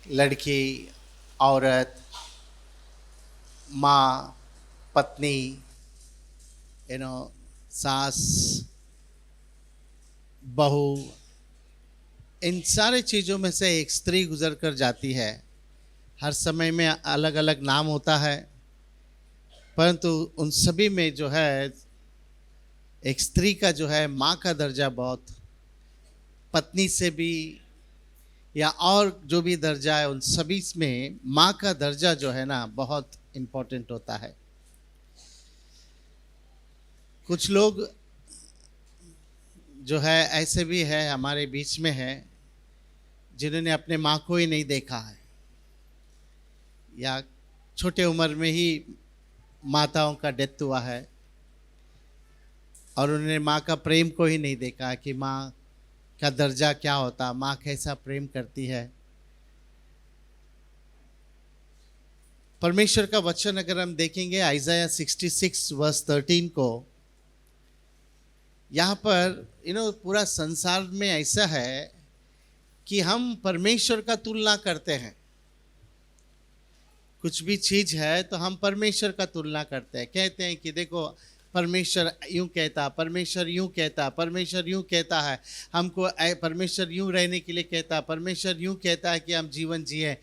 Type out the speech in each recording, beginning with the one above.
लड़की, औरत, माँ, पत्नी, यू नो सास, बहू, इन सारे चीज़ों में से एक स्त्री गुजर कर जाती है। हर समय में अलग अलग नाम होता है, परंतु उन सभी में जो है एक स्त्री का जो है माँ का दर्जा बहुत, पत्नी से भी या और जो भी दर्जा है उन सभी में माँ का दर्जा जो है ना बहुत इम्पोर्टेंट होता है। कुछ लोग जो है ऐसे भी है हमारे बीच में है जिन्होंने अपने माँ को ही नहीं देखा है, या छोटे उम्र में ही माताओं का डेथ हुआ है और उन्होंने माँ का प्रेम को ही नहीं देखा कि माँ का दर्जा क्या होता, माँ कैसा प्रेम करती है। परमेश्वर का वचन अगर हम देखेंगे आइज़ाया 66 वर्स 13 को, यहाँ पर पूरा संसार में ऐसा है कि हम परमेश्वर का तुलना करते हैं। कुछ भी चीज है तो हम परमेश्वर का तुलना करते हैं, कहते हैं कि देखो परमेश्वर यूं कहता, परमेश्वर यूं कहता, परमेश्वर यूं कहता है हमको, परमेश्वर यूं रहने के लिए कहता, परमेश्वर यूं कहता है कि हम जीवन जिए।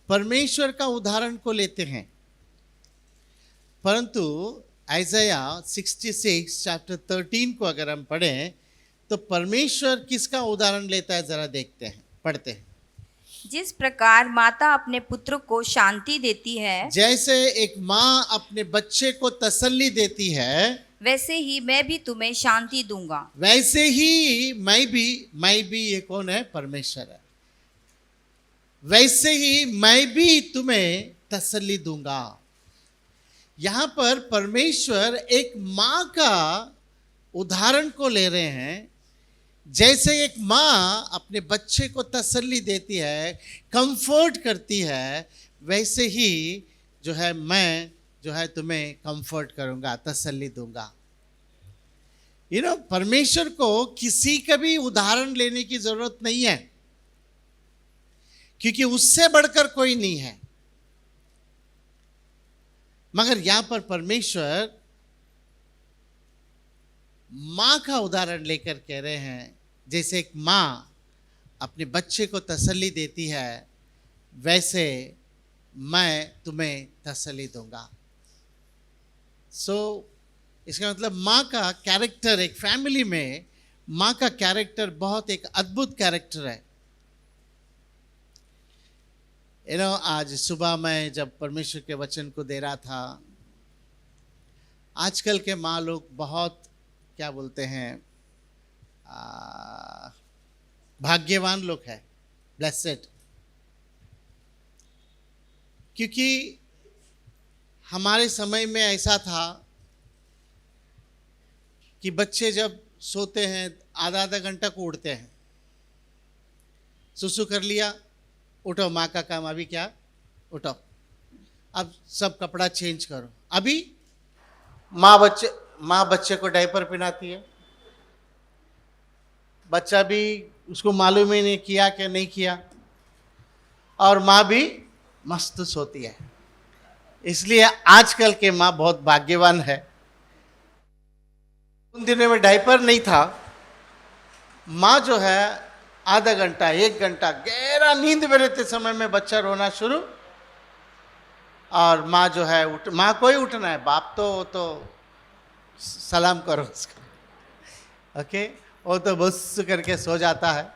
परमेश्वर का उदाहरण को लेते हैं, परंतु आइज़ाया 66 चैप्टर 13 को अगर हम पढ़ें तो परमेश्वर किसका उदाहरण लेता है, जरा देखते हैं, पढ़ते हैं। जिस प्रकार माता अपने पुत्र को शांति देती है, जैसे एक माँ अपने बच्चे को तसल्ली देती है, वैसे ही मैं भी तुम्हें शांति दूंगा। वैसे ही मैं भी ये कौन है, परमेश्वर है, वैसे ही मैं भी तुम्हें तसल्ली दूंगा। यहां पर परमेश्वर एक माँ का उदाहरण को ले रहे हैं। जैसे एक माँ अपने बच्चे को तसल्ली देती है, कंफर्ट करती है, वैसे ही जो है मैं जो है तुम्हें कंफर्ट करूंगा, तसल्ली दूंगा। परमेश्वर को किसी का भी उदाहरण लेने की जरूरत नहीं है, क्योंकि उससे बढ़कर कोई नहीं है। मगर यहां पर परमेश्वर माँ का उदाहरण लेकर कह रहे हैं, जैसे एक माँ अपने बच्चे को तसल्ली देती है, वैसे मैं तुम्हें तसल्ली दूंगा। इसका मतलब माँ का कैरेक्टर, एक फैमिली में माँ का कैरेक्टर बहुत एक अद्भुत कैरेक्टर है। आज सुबह मैं जब परमेश्वर के वचन को दे रहा था, आजकल के माँ लोग बहुत क्या बोलते हैं, भाग्यवान लोग हैं, ब्लेसेड, क्योंकि हमारे समय में ऐसा था कि बच्चे जब सोते हैं आधा आधा घंटा को उठते हैं, सुसु कर लिया, उठो, माँ का काम, अभी क्या, उठो, अब सब कपड़ा चेंज करो। अभी माँ बच्चे को डायपर पहनाती है, बच्चा भी उसको मालूम ही नहीं किया कि नहीं किया, और माँ भी मस्त सोती है। इसलिए आजकल के माँ बहुत भाग्यवान है। उन दिनों में डायपर नहीं था, माँ जो है आधा घंटा 1 घंटा गहरा नींद में रहते समय में बच्चा रोना शुरू, और माँ जो है माँ को ही उठना है, बाप तो सलाम करो उसका, ओके, वो तो बस करके सो जाता है,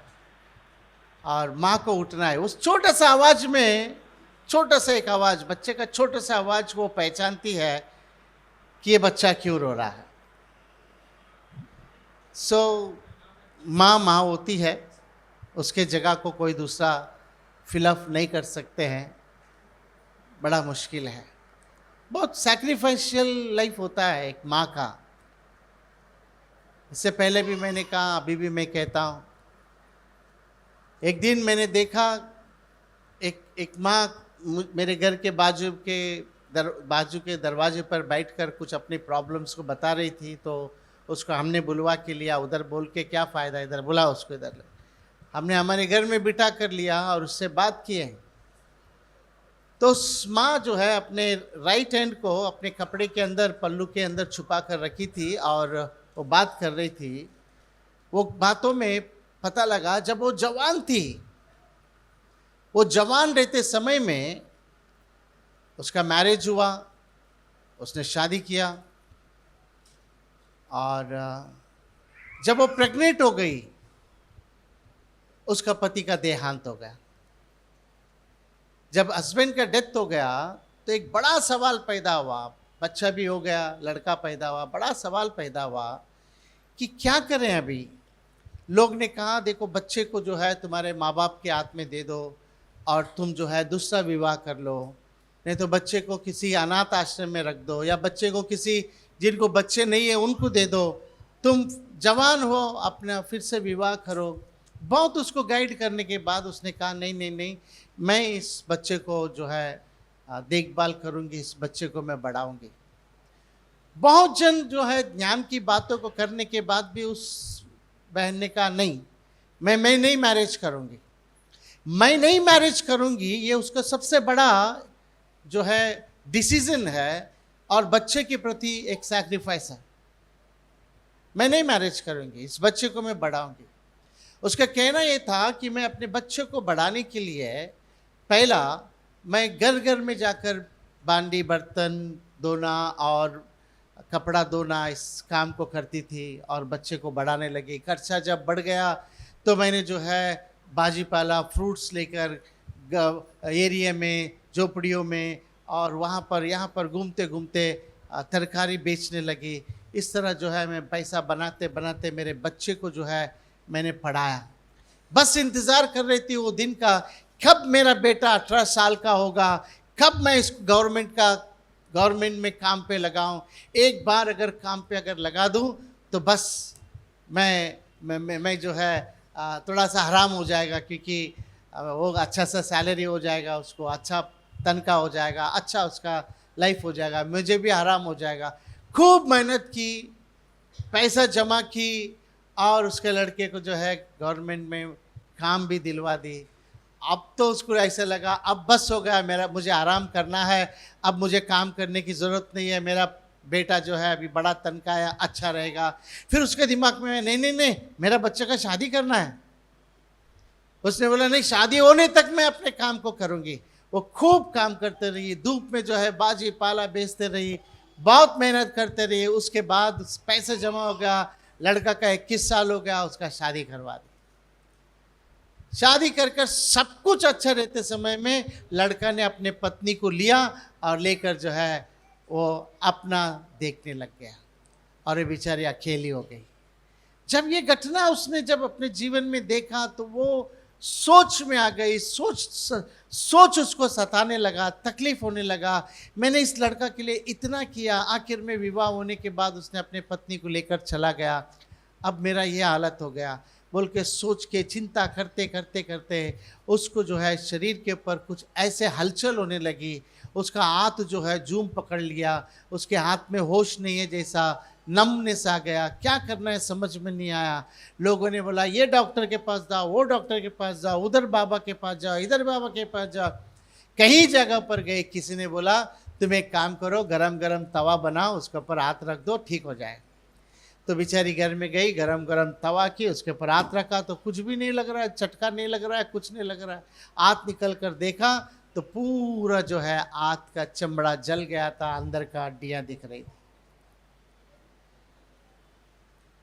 और माँ को उठना है। उस छोटा सा आवाज में, छोटा सा एक आवाज, बच्चे का छोटा सा आवाज वो पहचानती है कि ये बच्चा क्यों रो रहा है। माँ होती है, उसके जगह को कोई दूसरा फिलअप नहीं कर सकते हैं, बड़ा मुश्किल है। बहुत सैक्रिफाइशियल लाइफ होता है एक माँ का। इससे पहले भी मैंने कहा, अभी भी मैं कहता हूँ, एक दिन मैंने देखा एक माँ मेरे घर के बाजू के दरवाजे पर बैठकर कुछ अपनी प्रॉब्लम्स को बता रही थी। तो उसको हमने बुलवा के लिया, उधर बोल के क्या फ़ायदा, इधर बुला उसको, इधर हमने हमारे घर में बिठा कर लिया और उससे बात किए। तो उस माँ जो है अपने राइट हैंड को अपने कपड़े के अंदर, पल्लू के अंदर छुपा कर रखी थी और वो बात कर रही थी। वो बातों में पता लगा जब वो जवान थी, वो जवान रहते समय में उसका मैरिज हुआ, उसने शादी किया और जब वो प्रेग्नेंट हो गई उसका पति का देहांत हो गया। जब हस्बैंड का डेथ हो गया तो एक बड़ा सवाल पैदा हुआ, बच्चा भी हो गया, लड़का पैदा हुआ, बड़ा सवाल पैदा हुआ कि क्या करें अभी। लोग ने कहा देखो बच्चे को जो है तुम्हारे माँ बाप के हाथ में दे दो और तुम जो है दूसरा विवाह कर लो, नहीं तो बच्चे को किसी अनाथ आश्रम में रख दो या बच्चे को किसी जिनको बच्चे नहीं है उनको दे दो, तुम जवान हो अपना फिर से विवाह करो। बहुत उसको गाइड करने के बाद उसने कहा नहीं नहीं नहीं, मैं इस बच्चे को जो है देखभाल करूंगी, इस बच्चे को मैं बढ़ाऊंगी। बहुत जन जो है ज्ञान की बातों को करने के बाद भी उस बहन ने कहा नहीं, मैं नहीं मैरिज करूंगी, मैं नहीं मैरिज करूंगी। ये उसका सबसे बड़ा जो है डिसीजन है और बच्चे के प्रति एक सैक्रिफाइस है। मैं नहीं मैरिज करूंगी, इस बच्चे को मैं बढ़ाऊंगी। उसका कहना यह था कि मैं अपने बच्चे को बढ़ाने के लिए पहला मैं घर घर में जाकर बांडी बर्तन धोना और कपड़ा धोना इस काम को करती थी और बच्चे को बढ़ाने लगी। खर्चा जब बढ़ गया तो मैंने जो है भाजी पाला फ्रूट्स लेकर एरिया में, झोपड़ियों में और वहाँ पर यहाँ पर घूमते घूमते तरकारी बेचने लगी। इस तरह जो है मैं पैसा बनाते बनाते मेरे बच्चे को जो है मैंने पढ़ाया। बस इंतज़ार कर रही थी वो दिन का, कब मेरा बेटा 18 साल का होगा, कब मैं इस गवर्नमेंट में काम पे लगाऊं। एक बार अगर काम पे अगर लगा दूं तो बस मैं जो है थोड़ा सा हराम हो जाएगा, क्योंकि वो अच्छा सा सैलरी हो जाएगा, उसको अच्छा तनख्वाह हो जाएगा, अच्छा उसका लाइफ हो जाएगा, मुझे भी आराम हो जाएगा। खूब मेहनत की, पैसा जमा की और उसके लड़के को जो है गवर्नमेंट में काम भी दिलवा दी। अब तो उसको ऐसा लगा अब बस हो गया, मेरा मुझे आराम करना है, अब मुझे काम करने की ज़रूरत नहीं है, मेरा बेटा जो है अभी बड़ा तनख्वाह है, अच्छा रहेगा। फिर उसके दिमाग में नहीं नहीं नहीं, मेरा बच्चे का शादी करना है। उसने बोला नहीं, शादी होने तक मैं अपने काम को करूँगी। वो खूब काम करते रही, धूप में जो है बाजी पाला बेचते रही, बहुत मेहनत करते रही। उसके बाद पैसे जमा हो गया, लड़का का 21 साल हो गया, उसका शादी करवा दी। शादी कर कर सब कुछ अच्छा रहते समय में लड़का ने अपने पत्नी को लिया और लेकर जो है वो अपना देखने लग गया और ये बेचारी अकेली हो गई। जब ये घटना उसने जब अपने जीवन में देखा तो वो सोच में आ गई, सोच उसको सताने लगा, तकलीफ होने लगा। मैंने इस लड़का के लिए इतना किया, आखिर में विवाह होने के बाद उसने अपने पत्नी को लेकर चला गया, अब मेरा ये हालत हो गया बोल के सोच के चिंता करते करते करते उसको जो है शरीर के ऊपर कुछ ऐसे हलचल होने लगी। उसका हाथ जो है जूम पकड़ लिया, उसके हाथ में होश नहीं है, जैसा नमनेस आ गया, क्या करना है समझ में नहीं आया। लोगों ने बोला ये डॉक्टर के पास जाओ, वो डॉक्टर के पास जाओ, उधर बाबा के पास जाओ, इधर बाबा के पास जाओ, कई जगह पर गए। किसी ने बोला तुम एक काम करो, गरम गरम तवा बनाओ, उसके ऊपर हाथ रख दो, ठीक हो जाए। तो बेचारी घर में गई, गरम गरम तवा की, उसके ऊपर हाथ रखा तो कुछ भी नहीं लग रहा है, चटका नहीं लग रहा है, कुछ नहीं लग रहा है। हाथ निकल कर देखा तो पूरा जो है हाथ का चमड़ा जल गया था, अंदर का हड्डियां दिख रही थी।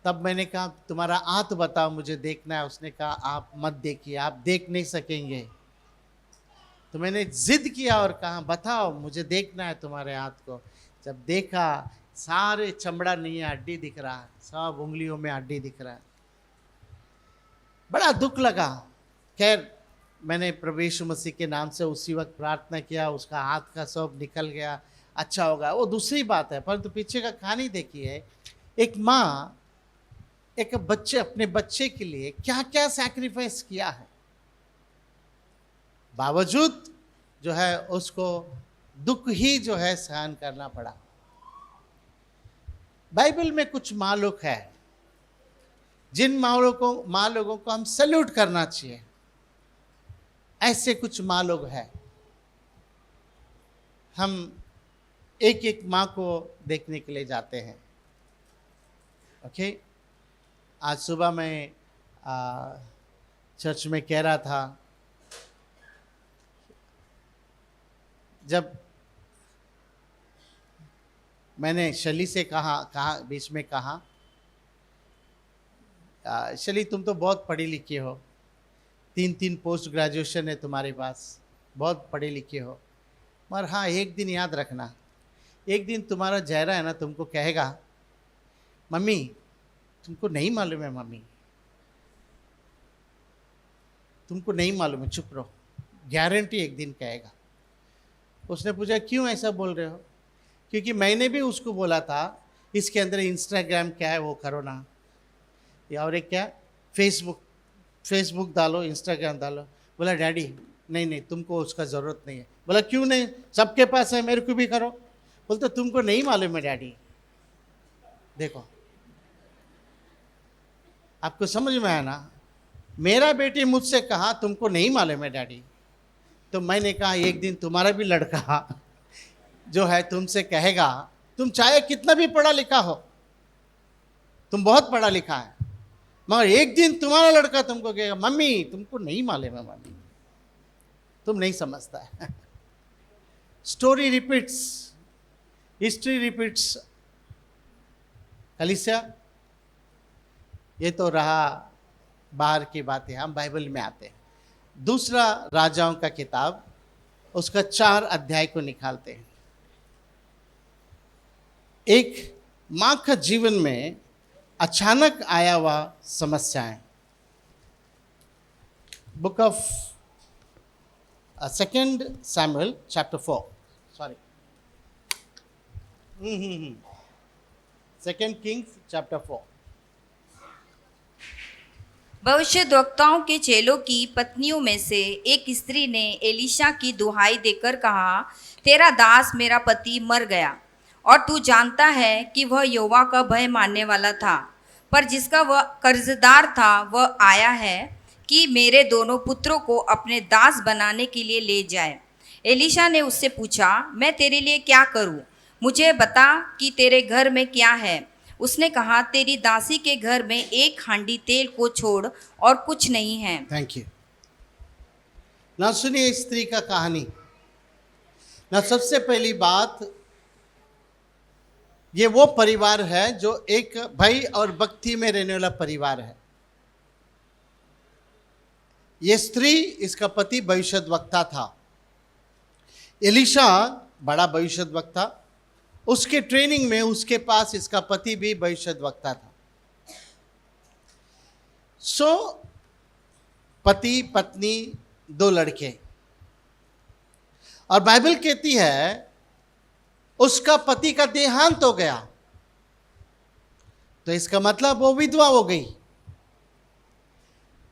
तब मैंने कहा तुम्हारा हाथ बताओ, मुझे देखना है। उसने कहा आप मत देखिए, आप देख नहीं सकेंगे। तो मैंने जिद किया और कहा बताओ, मुझे देखना है तुम्हारे हाथ को। जब देखा सारे चमड़ा नहीं है, हड्डी दिख रहा है, सब उंगलियों में हड्डी दिख रहा है। बड़ा दुख लगा। खैर मैंने प्रभु यीशु मसीह के नाम से उसी वक्त प्रार्थना किया, उसका हाथ का सब निकल गया, अच्छा होगा। वो दूसरी बात है, परंतु पीछे का कहानी देखिए। एक माँ एक बच्चे अपने बच्चे के लिए क्या क्या सैक्रिफाइस किया है, बावजूद जो है उसको दुख ही जो है सहन करना पड़ा। बाइबल में कुछ माँ लोग है जिन माँ लोगों को हम सैल्यूट करना चाहिए। ऐसे कुछ माँ लोग हैं। हम एक एक माँ को देखने के लिए जाते हैं। ओके, आज सुबह मैं चर्च में कह रहा था, जब मैंने शली से कहा बीच में कहा, शली तुम तो बहुत पढ़ी लिखी हो, 3 पोस्ट ग्रेजुएशन है तुम्हारे पास, बहुत पढ़े लिखे हो, मगर हाँ एक दिन याद रखना, एक दिन तुम्हारा जहरा है ना तुमको कहेगा, मम्मी तुमको नहीं मालूम है, मम्मी तुमको नहीं मालूम है, चुप रहो, गारंटी एक दिन कहेगा। उसने पूछा क्यों ऐसा बोल रहे हो? क्योंकि मैंने भी उसको बोला था इसके अंदर इंस्टाग्राम क्या है वो करो ना, या और एक क्या फेसबुक डालो, इंस्टाग्राम डालो। बोला डैडी नहीं नहीं तुमको उसका ज़रूरत नहीं है। बोला क्यों नहीं, सबके पास है, मेरे को भी करो। बोलते तुमको नहीं मालूम है डैडी। देखो आपको समझ में आया ना, मेरा बेटी मुझसे कहा तुमको नहीं मालूम है डैडी, तो मैंने कहा एक दिन तुम्हारा भी लड़का जो है तुमसे कहेगा, तुम चाहे कितना भी पढ़ा लिखा हो, तुम बहुत पढ़ा लिखा है, मगर एक दिन तुम्हारा लड़का तुमको कहेगा मम्मी तुमको नहीं मालूम है, मम्मी तुम नहीं समझता है। Story repeats, history repeats. कलीसिया, ये तो रहा बाहर की बातें, हम बाइबल में आते हैं। दूसरा राजाओं का किताब, उसका 4 अध्याय को निकालते हैं। एक माँ का जीवन में अचानक आया हुआ समस्याएं। Book of 2 Samuel chapter 4, sorry 2 Kings chapter 4। भविष्यद्वक्ताओं के चेलों की पत्नियों में से एक स्त्री ने एलीशा की दुहाई देकर कहा, तेरा दास मेरा पति मर गया और तू जानता है कि वह यहोवा का भय मानने वाला था, पर जिसका वह कर्जदार था वह आया है कि मेरे दोनों पुत्रों को अपने दास बनाने के लिए ले जाए। एलीशा ने उससे पूछा, मैं तेरे लिए क्या करूं? मुझे बता कि तेरे घर में क्या है। उसने कहा, तेरी दासी के घर में 1 हांडी तेल को छोड़ और कुछ नहीं है। Thank you. ना सुनिए स्त्री का कहानी। ना सबसे पहली बात, ये वो परिवार है जो एक भय और भक्ति में रहने वाला परिवार है। ये स्त्री, इसका पति भविष्यद्वक्ता था। एलीशा बड़ा भविष्यद्वक्ता, उसके ट्रेनिंग में उसके पास इसका पति भी भविष्यद्वक्ता था। सो पति पत्नी 2 लड़के, और बाइबल कहती है उसका पति का देहांत हो गया, तो इसका मतलब वो विधवा हो गई।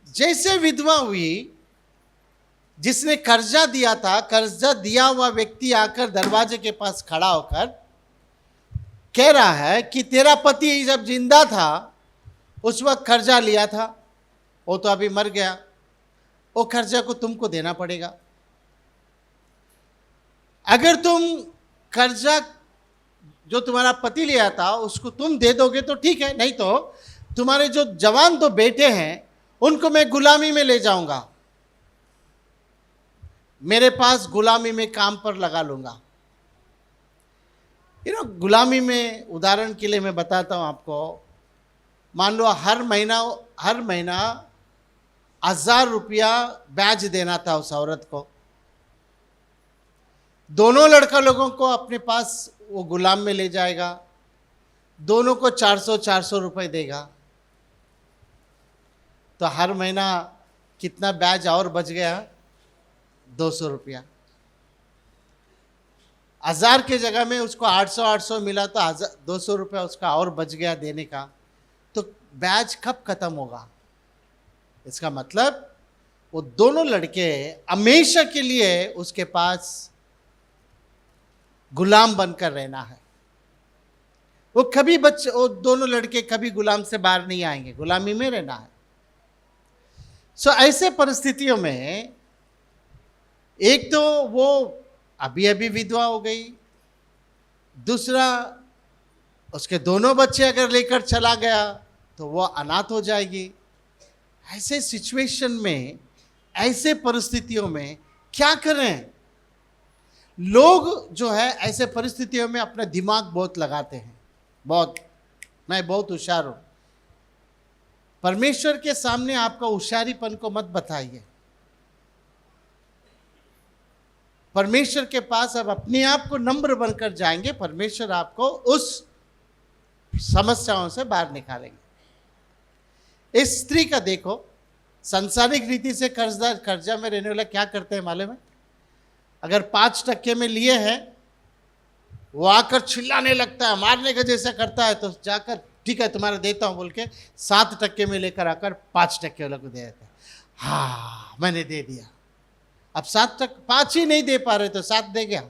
जैसे विधवा हुई, जिसने कर्जा दिया था, कर्जा दिया हुआ व्यक्ति आकर दरवाजे के पास खड़ा होकर कह रहा है कि तेरा पति जब जिंदा था उस वक्त कर्जा लिया था, वो तो अभी मर गया, वो कर्जा को तुमको देना पड़ेगा। अगर तुम कर्जा जो तुम्हारा पति लिया था उसको तुम दे दोगे तो ठीक है, नहीं तो तुम्हारे जो जवान 2 बेटे हैं उनको मैं गुलामी में ले जाऊंगा, मेरे पास गुलामी में काम पर लगा लूंगा। गुलामी में उदाहरण के लिए मैं बताता हूं आपको, मान लो हर महीना 1000 रुपया ब्याज देना था उस औरत को। दोनों लड़का लोगों को अपने पास वो गुलाम में ले जाएगा, दोनों को 400 रुपए देगा, तो हर महीना कितना ब्याज और बच गया? 200 रुपया। 1000 के जगह में उसको 800 मिला, तो 200 रुपया उसका और बच गया देने का। तो ब्याज कब खत्म होगा? इसका मतलब वो दोनों लड़के हमेशा के लिए उसके पास गुलाम बनकर रहना है। वो दोनों लड़के कभी गुलाम से बाहर नहीं आएंगे, गुलामी में रहना है। सो ऐसे परिस्थितियों में एक तो वो अभी अभी विधवा हो गई, दूसरा उसके दोनों बच्चे अगर लेकर चला गया तो वो अनाथ हो जाएगी। ऐसे सिचुएशन में, ऐसे परिस्थितियों में क्या करें? लोग जो है ऐसे परिस्थितियों में अपना दिमाग बहुत लगाते हैं, बहुत, मैं बहुत होशियार हूं। परमेश्वर के सामने आपका होशियारीपन को मत बताइए। परमेश्वर के पास अब अपने आप को नम्र बनकर जाएंगे, परमेश्वर आपको उस समस्याओं से बाहर निकालेंगे। इस स्त्री का देखो, सांसारिक रीति से कर्जा में रहने वाला क्या करते हैं मालूम है? अगर 5% में लिए हैं, वो आकर चिल्लाने लगता है, मारने का जैसा करता है, तो जाकर ठीक है तुम्हारा देता हूं बोल के 7% में लेकर आकर 5% वाला को दे देता है। हाँ मैंने दे दिया। अब 5 ही नहीं दे पा रहे तो 7 दे गया।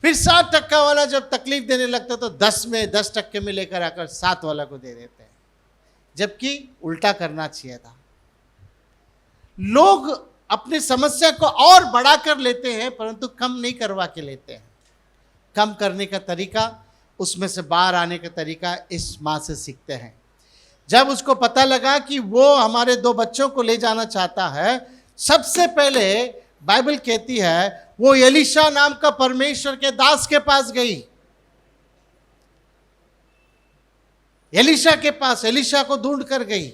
फिर 7% वाला जब तकलीफ देने लगता तो 10% में लेकर आकर 7 वाला को दे देते हैं, जबकि उल्टा करना चाहिए था। लोग अपनी समस्या को और बढ़ा कर लेते हैं, परंतु कम नहीं करवा के लेते हैं। कम करने का तरीका, उसमें से बाहर आने का तरीका इस माँ से सीखते हैं। जब उसको पता लगा कि वो हमारे 2 बच्चों को ले जाना चाहता है, सबसे पहले बाइबल कहती है वो एलीशा नाम का परमेश्वर के दास के पास गई। एलीशा के पास, एलीशा को ढूंढ कर गई।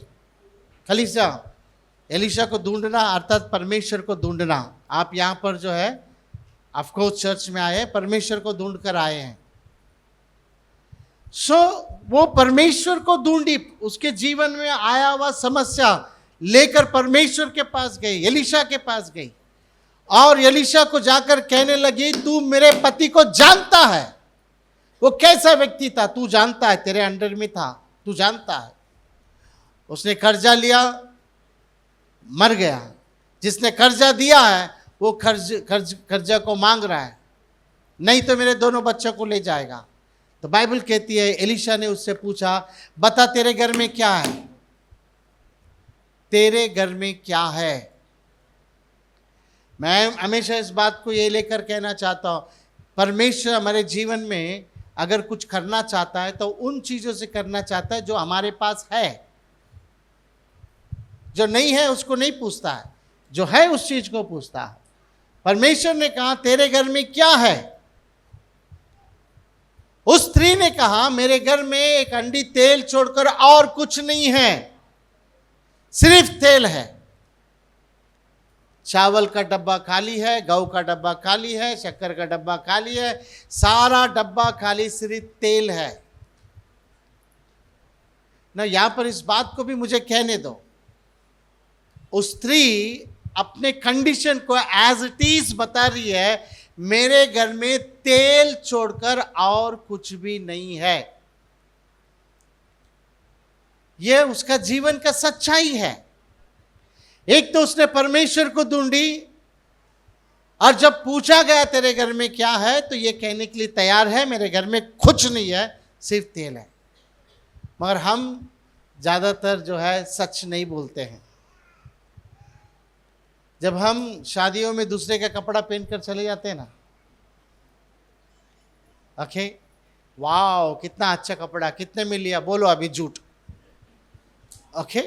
एलीशा को ढूंढना अर्थात परमेश्वर को ढूंढना। आप यहां पर जो है ऑफकोर्स चर्च में आए हैं, परमेश्वर को ढूंढ कर आए हैं। वो परमेश्वर को ढूंढी, उसके जीवन में आया हुआ समस्या लेकर परमेश्वर के पास गई, एलीशा के पास गई, और एलीशा को जाकर कहने लगी तू मेरे पति को जानता है, वो कैसा व्यक्ति था, तू जानता है, तेरे अंडर में था, तू जानता है। उसने कर्जा लिया, मर गया। जिसने कर्जा दिया है वो कर्जा को मांग रहा है, नहीं तो मेरे दोनों बच्चों को ले जाएगा। तो बाइबल कहती है एलीशा ने उससे पूछा, बता तेरे घर में क्या है, तेरे घर में क्या है। मैं हमेशा इस बात को ये लेकर कहना चाहता हूं, परमेश्वर हमारे जीवन में अगर कुछ करना चाहता है तो उन चीजों से करना चाहता है जो हमारे पास है। जो नहीं है उसको नहीं पूछता है, जो है उस चीज को पूछता है। परमेश्वर ने कहा तेरे घर में क्या है। उस स्त्री ने कहा मेरे घर में एक अंडी तेल छोड़कर और कुछ नहीं है, सिर्फ तेल है। चावल का डब्बा खाली है, गेहूं का डब्बा खाली है, शक्कर का डब्बा खाली है, सारा डब्बा खाली, सिर्फ तेल है ना। यहां पर इस बात को भी मुझे कहने दो, उस स्त्री अपने कंडीशन को एज इट इज बता रही है, मेरे घर में तेल छोड़कर और कुछ भी नहीं है। यह उसका जीवन का सच्चाई है। एक तो उसने परमेश्वर को ढूंढी, और जब पूछा गया तेरे घर में क्या है तो यह कहने के लिए तैयार है मेरे घर में कुछ नहीं है, सिर्फ तेल है। मगर हम ज्यादातर जो है सच नहीं बोलते हैं। जब हम शादियों में दूसरे का कपड़ा पहनकर चले जाते हैं ना, ओके वाओ कितना अच्छा कपड़ा, कितने में लिया, बोलो अभी झूठ, ओके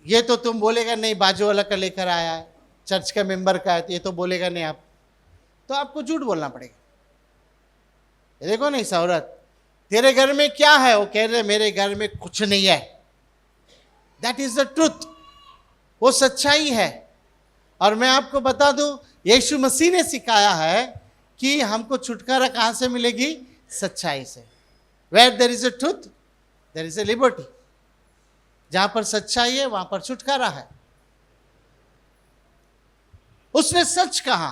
ये तो तुम बोलेगा नहीं बाजू वाला का लेकर आया है, चर्च का मेंबर का है, तो ये तो बोलेगा नहीं आप, तो आपको झूठ बोलना पड़ेगा। ये देखो नहीं औरत, तेरे घर में क्या है, वो कह रहे मेरे घर में कुछ नहीं है। दैट इज द ट्रूथ, वो सच्चाई है। और मैं आपको बता दूं, यीशु मसीह ने सिखाया है कि हमको छुटकारा कहां से मिलेगी, सच्चाई से। Where there is a truth there is a liberty. जहां पर सच्चाई है वहां पर छुटकारा है। उसने सच कहा।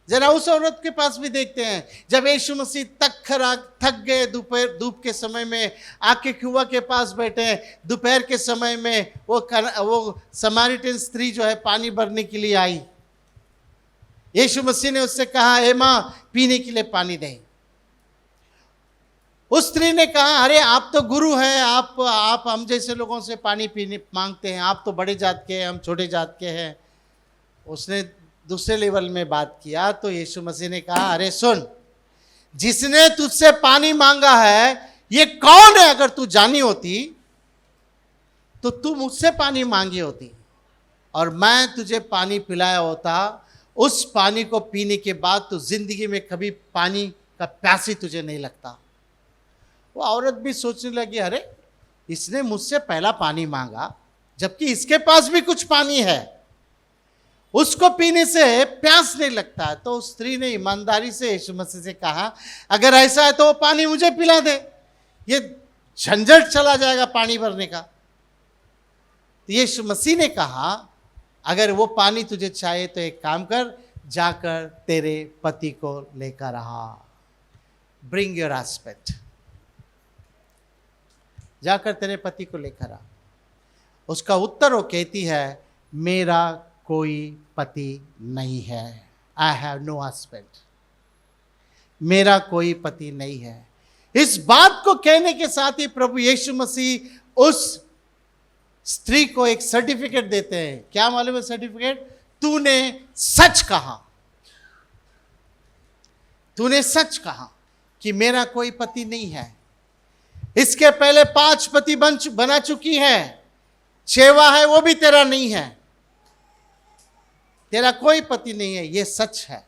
जरा उस औरत के पास भी देखते हैं, जब यीशु मसीह थक गए, दोपहर धूप के समय में आके कुआं के पास बैठे, दोपहर के समय में वो समारिटन स्त्री जो है पानी भरने के लिए आई। यीशु मसीह ने उससे कहा, हे मां पीने के लिए पानी दे। उस स्त्री ने कहा, अरे आप तो गुरु हैं, आप हम जैसे लोगों से पानी पीने मांगते हैं, आप तो बड़े जात के हैं, हम छोटे जात के हैं, उसने दूसरे लेवल में बात किया तो यीशु मसीह ने कहा, अरे सुन, जिसने तुझसे पानी मांगा है ये कौन है? अगर तू जानी होती तो तू मुझसे पानी मांगी होती और मैं तुझे पानी पिलाया होता। उस पानी को पीने के बाद तो जिंदगी में कभी पानी का प्यास ही तुझे नहीं लगता। वो औरत भी सोचने लगी, अरे इसने मुझसे पहला पानी मांगा जबकि इसके पास भी कुछ पानी है, उसको पीने से प्यास नहीं लगता। तो उस स्त्री ने ईमानदारी से यीशु मसीह से कहा, अगर ऐसा है तो वो पानी मुझे पिला दे, ये झंझट चला जाएगा पानी भरने का। तो यीशु मसीह ने कहा, अगर वो पानी तुझे चाहिए तो एक काम कर, जाकर तेरे पति को लेकर आ, ब्रिंग योर हस्बैंड, जाकर तेरे पति को लेकर आ। उसका उत्तर वो कहती है, मेरा कोई पति नहीं है, आई हैव नो हस्बैंड, मेरा कोई पति नहीं है। इस बात को कहने के साथ ही प्रभु यीशु मसीह उस स्त्री को एक सर्टिफिकेट देते हैं। क्या मालूम है सर्टिफिकेट? तूने सच कहा, तूने सच कहा कि मेरा कोई पति नहीं है। इसके पहले 5 पति बना चुकी है, 6वां है वो भी तेरा नहीं है, तेरा कोई पति नहीं है, ये सच है।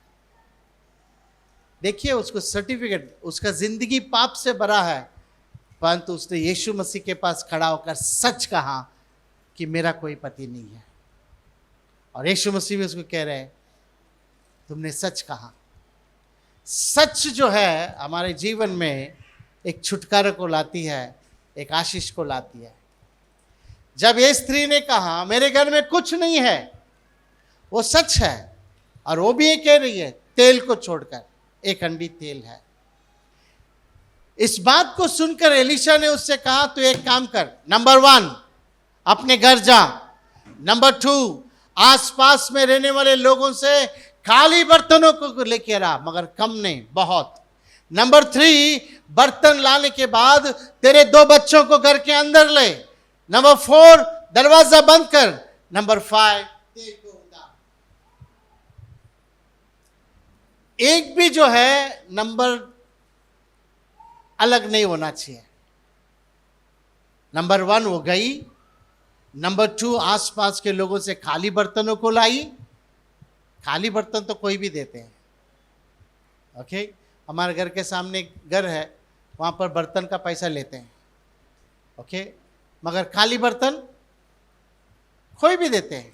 देखिए उसको सर्टिफिकेट, उसका जिंदगी पाप से भरा है, परंतु उसने यीशु मसीह के पास खड़ा होकर सच कहा कि मेरा कोई पति नहीं है। और यीशु मसीह भी उसको कह रहे हैं, तुमने सच कहा। सच जो है हमारे जीवन में एक छुटकारे को लाती है, एक आशीष को लाती है। जब ये स्त्री ने कहा मेरे घर में कुछ नहीं है, वो सच है। और वो भी ये कह रही है तेल को छोड़कर, एक हंडी तेल है। इस बात को सुनकर एलीशा ने उससे कहा, तू एक काम कर, नंबर 1 अपने घर जा, नंबर 2 आसपास में रहने वाले लोगों से खाली बर्तनों को लेके आ, मगर कम नहीं, बहुत। नंबर 3 बर्तन लाने के बाद तेरे 2 बच्चों को घर के अंदर ले। नंबर 4 दरवाजा बंद कर। नंबर 5 तेल को उतार। एक भी जो है नंबर अलग नहीं होना चाहिए। नंबर 1 वो गई, नंबर 2 आसपास के लोगों से खाली बर्तनों को लाई। खाली बर्तन तो कोई भी देते हैं, ओके। हमारे घर के सामने घर है, वहाँ पर बर्तन का पैसा लेते हैं, ओके, मगर खाली बर्तन कोई भी देते हैं।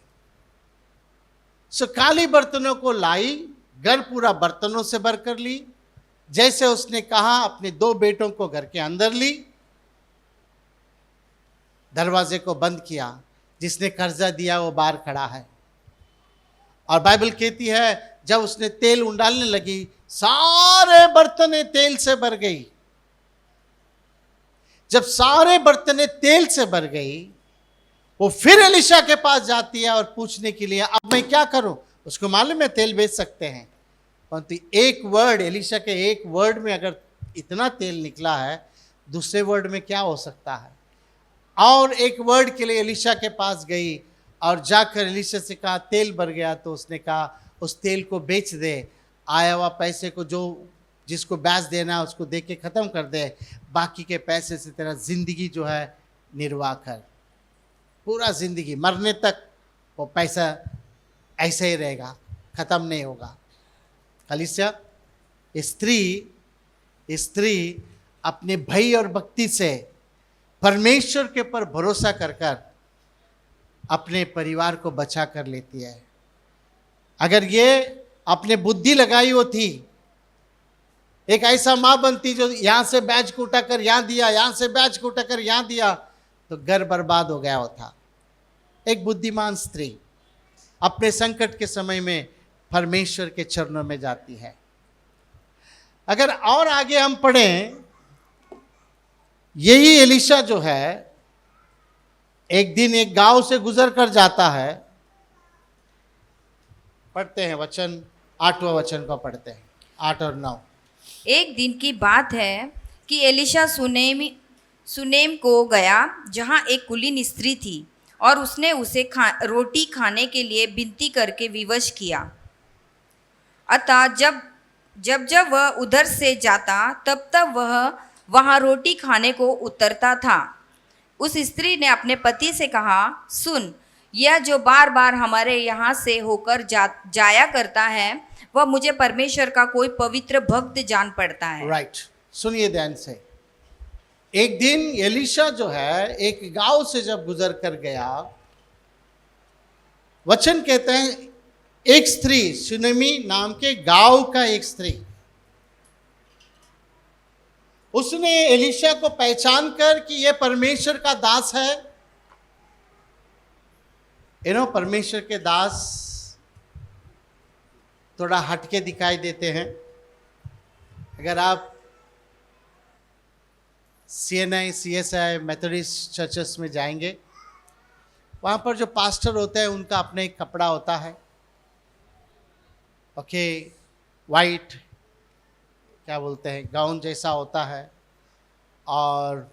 सो खाली बर्तनों को लाई, घर पूरा बर्तनों से भर कर ली। जैसे उसने कहा अपने 2 बेटों को घर के अंदर ली, दरवाजे को बंद किया। जिसने कर्जा दिया वो बाहर खड़ा है। और बाइबल कहती है जब उसने तेल उंडालने लगी, सारे बर्तनें तेल से भर गई। जब सारे बर्तनें तेल से भर गई, वो फिर एलीशा के पास जाती है और पूछने के लिए, अब मैं क्या करूं? उसको मालूम है तेल बेच सकते हैं, परंतु एक वर्ड, एलीशा के एक वर्ड में अगर इतना तेल निकला है, दूसरे वर्ड में क्या हो सकता है? और एक वर्ड के लिए एलीशा के पास गई और जाकर एलीशा से कहा तेल भर गया। तो उसने कहा उस तेल को बेच दे, आया हुआ पैसे को जो जिसको ब्याज देना है उसको दे के ख़त्म कर दे, बाकी के पैसे से तेरा ज़िंदगी जो है निर्वाह कर। पूरा ज़िंदगी मरने तक वो पैसा ऐसे ही रहेगा, ख़त्म नहीं होगा। कलीसिया, स्त्री अपने भय और भक्ति से परमेश्वर के ऊपर भरोसा कर कर अपने परिवार को बचा कर लेती है। अगर ये अपने बुद्धि लगाई होती, एक ऐसा माँ बनती जो यहाँ से बैच को उठाकर यहाँ दिया, यहाँ से बैच को उठाकर यहाँ दिया, तो घर बर्बाद हो गया होता। एक बुद्धिमान स्त्री अपने संकट के समय में परमेश्वर के चरणों में जाती है। अगर और आगे हम पढ़ें, यही एलीशा जो है एक दिन एक गांव से गुजर कर जाता है। पढ़ते हैं वचन, 8वां वचन को पढ़ते हैं, 8 और 9। एक दिन की बात है कि एलीशा सुनेम को गया, जहाँ एक कुलीन स्त्री थी और उसने उसे रोटी खाने के लिए विनती करके विवश किया। अतः जब जब जब वह उधर से जाता तब तब वह वहाँ रोटी खाने को उतरता था। उस स्त्री ने अपने पति से कहा, सुन, यह जो बार बार हमारे यहाँ से होकर जाया करता है, वह मुझे परमेश्वर का कोई पवित्र भक्त जान पड़ता है। राइट, सुनिए ध्यान से। एक दिन एलीशा जो है एक गांव से जब गुजर कर गया, वचन कहते हैं एक स्त्री, सुनेमी नाम के गांव का एक स्त्री, उसने एलीशा को पहचान कर कि यह परमेश्वर का दास है। परमेश्वर के दास थोड़ा हटके दिखाई देते हैं। अगर आप CNI, CSI, मेथोडिस्ट चर्चेस में जाएंगे, वहाँ पर जो पास्टर होते हैं उनका अपना एक कपड़ा होता है, ओके, वाइट, क्या बोलते हैं, गाउन जैसा होता है, और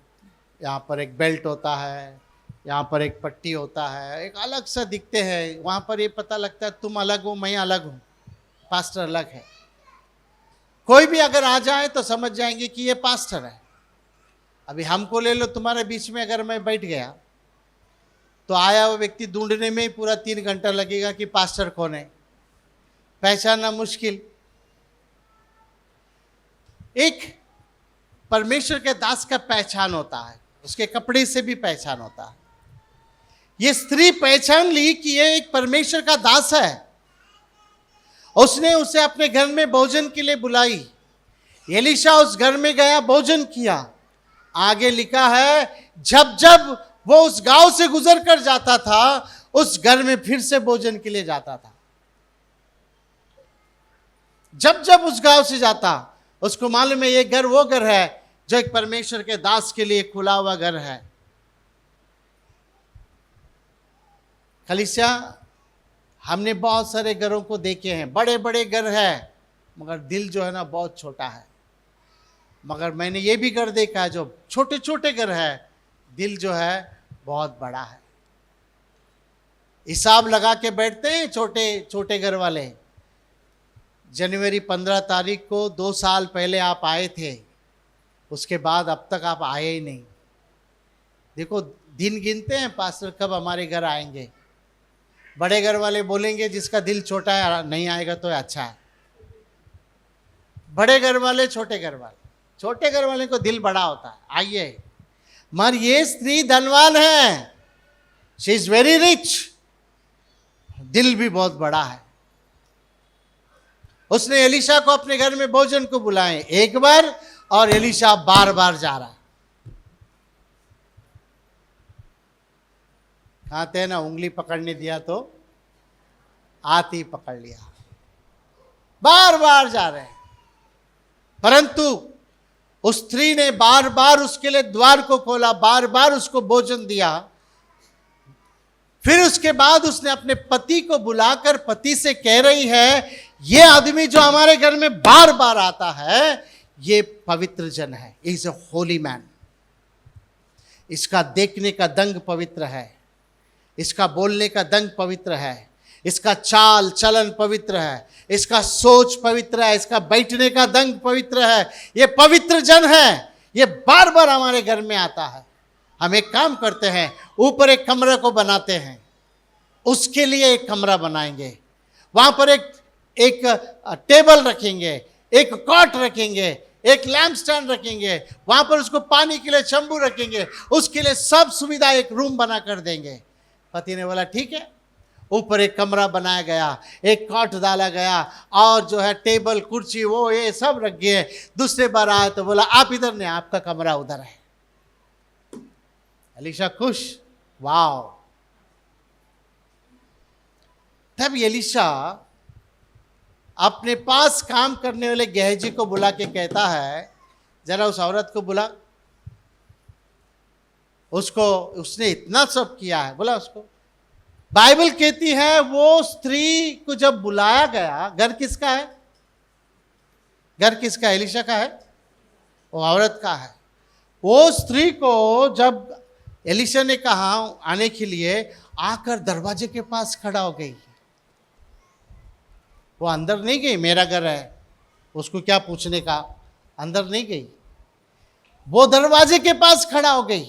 यहाँ पर एक बेल्ट होता है, यहाँ पर एक पट्टी होता है, एक अलग सा दिखते हैं। वहाँ पर ये पता लगता है तुम अलग हो, मैं अलग हूँ, पास्टर अलग है। कोई भी अगर आ जाए तो समझ जाएंगे कि ये पास्टर है। अभी हमको ले लो, तुम्हारे बीच में अगर मैं बैठ गया तो आया वो व्यक्ति ढूंढने में ही पूरा 3 घंटा लगेगा कि पास्टर कौन है, पहचानना मुश्किल। एक परमेश्वर के दास का पहचान होता है, उसके कपड़े से भी पहचान होता है। ये स्त्री पहचान ली कि ये एक परमेश्वर का दास है। उसने उसे अपने घर में भोजन के लिए बुलाई। एलीशा उस घर में गया, भोजन किया। आगे लिखा है जब जब वो उस गांव से गुजर कर जाता था, उस घर में फिर से भोजन के लिए जाता था। जब जब उस गांव से जाता, उसको मालूम है ये घर वो घर है जो एक परमेश्वर के दास के लिए खुला हुआ घर है। कलीसिया, हमने बहुत सारे घरों को देखे हैं, बड़े बड़े घर है, मगर दिल जो है ना बहुत छोटा है। मगर मैंने ये भी घर देखा है जो छोटे छोटे घर है, दिल जो है बहुत बड़ा है। हिसाब लगा के बैठते हैं छोटे छोटे घर वाले। जनवरी 15 तारीख को 2 साल पहले आप आए थे, उसके बाद अब तक आप आए ही नहीं। देखो, दिन गिनते हैं पास्टर कब हमारे घर आएंगे। बड़े घर वाले बोलेंगे जिसका दिल छोटा है नहीं आएगा तो अच्छा है। बड़े घर वाले, छोटे घर वाले, छोटे घर वाले को दिल बड़ा होता है, आइए। मगर ये स्त्री धनवान है, शी इज वेरी रिच, दिल भी बहुत बड़ा है। उसने एलीशा को अपने घर में भोजन को बुलाए एक बार, और एलीशा बार बार जा रहा। कहते हैं ना, उंगली पकड़ने दिया तो हाथ ही पकड़ लिया। बार बार जा रहे हैं, परंतु उस स्त्री ने बार बार उसके लिए द्वार को खोला, बार बार उसको भोजन दिया। फिर उसके बाद उसने अपने पति को बुलाकर पति से कह रही है, ये आदमी जो हमारे घर में बार बार आता है, ये पवित्र जन है, इज अ होली मैन। इसका देखने का दंग पवित्र है, इसका बोलने का दंग पवित्र है, इसका चाल चलन पवित्र है, इसका सोच पवित्र है, इसका बैठने का दंग पवित्र है। ये पवित्र जन है, ये बार बार हमारे घर में आता है। हम एक काम करते हैं, ऊपर एक कमरे को बनाते हैं, उसके लिए एक कमरा बनाएंगे, वहां पर एक टेबल रखेंगे, एक कॉट रखेंगे, एक लैम्प स्टैंड रखेंगे, वहां पर उसको पानी के लिए चंबू रखेंगे, उसके लिए सब सुविधा एक रूम बना कर देंगे। पति ने बोला ठीक है। ऊपर एक कमरा बनाया गया, एक कॉट डाला गया, और जो है टेबल कुर्सी वो ये सब रख गए। दूसरे बार आया तो बोला आप इधर नहीं, आपका कमरा उधर है। एलीशा खुश, वाओ। तब एलीशा अपने पास काम करने वाले गेहजी को बुला के कहता है, जरा उस औरत को बुला, उसको, उसने इतना सब किया है, बोला उसको। बाइबल कहती है वो स्त्री को जब बुलाया गया, घर किसका है? घर किसका? एलीशा का है? वो औरत का है। वो स्त्री को जब एलिशा ने कहा आने के लिए, आकर दरवाजे के पास खड़ा हो गई। वो अंदर नहीं गई, मेरा घर है उसको क्या पूछने का, अंदर नहीं गई, वो दरवाजे के पास खड़ा हो गई।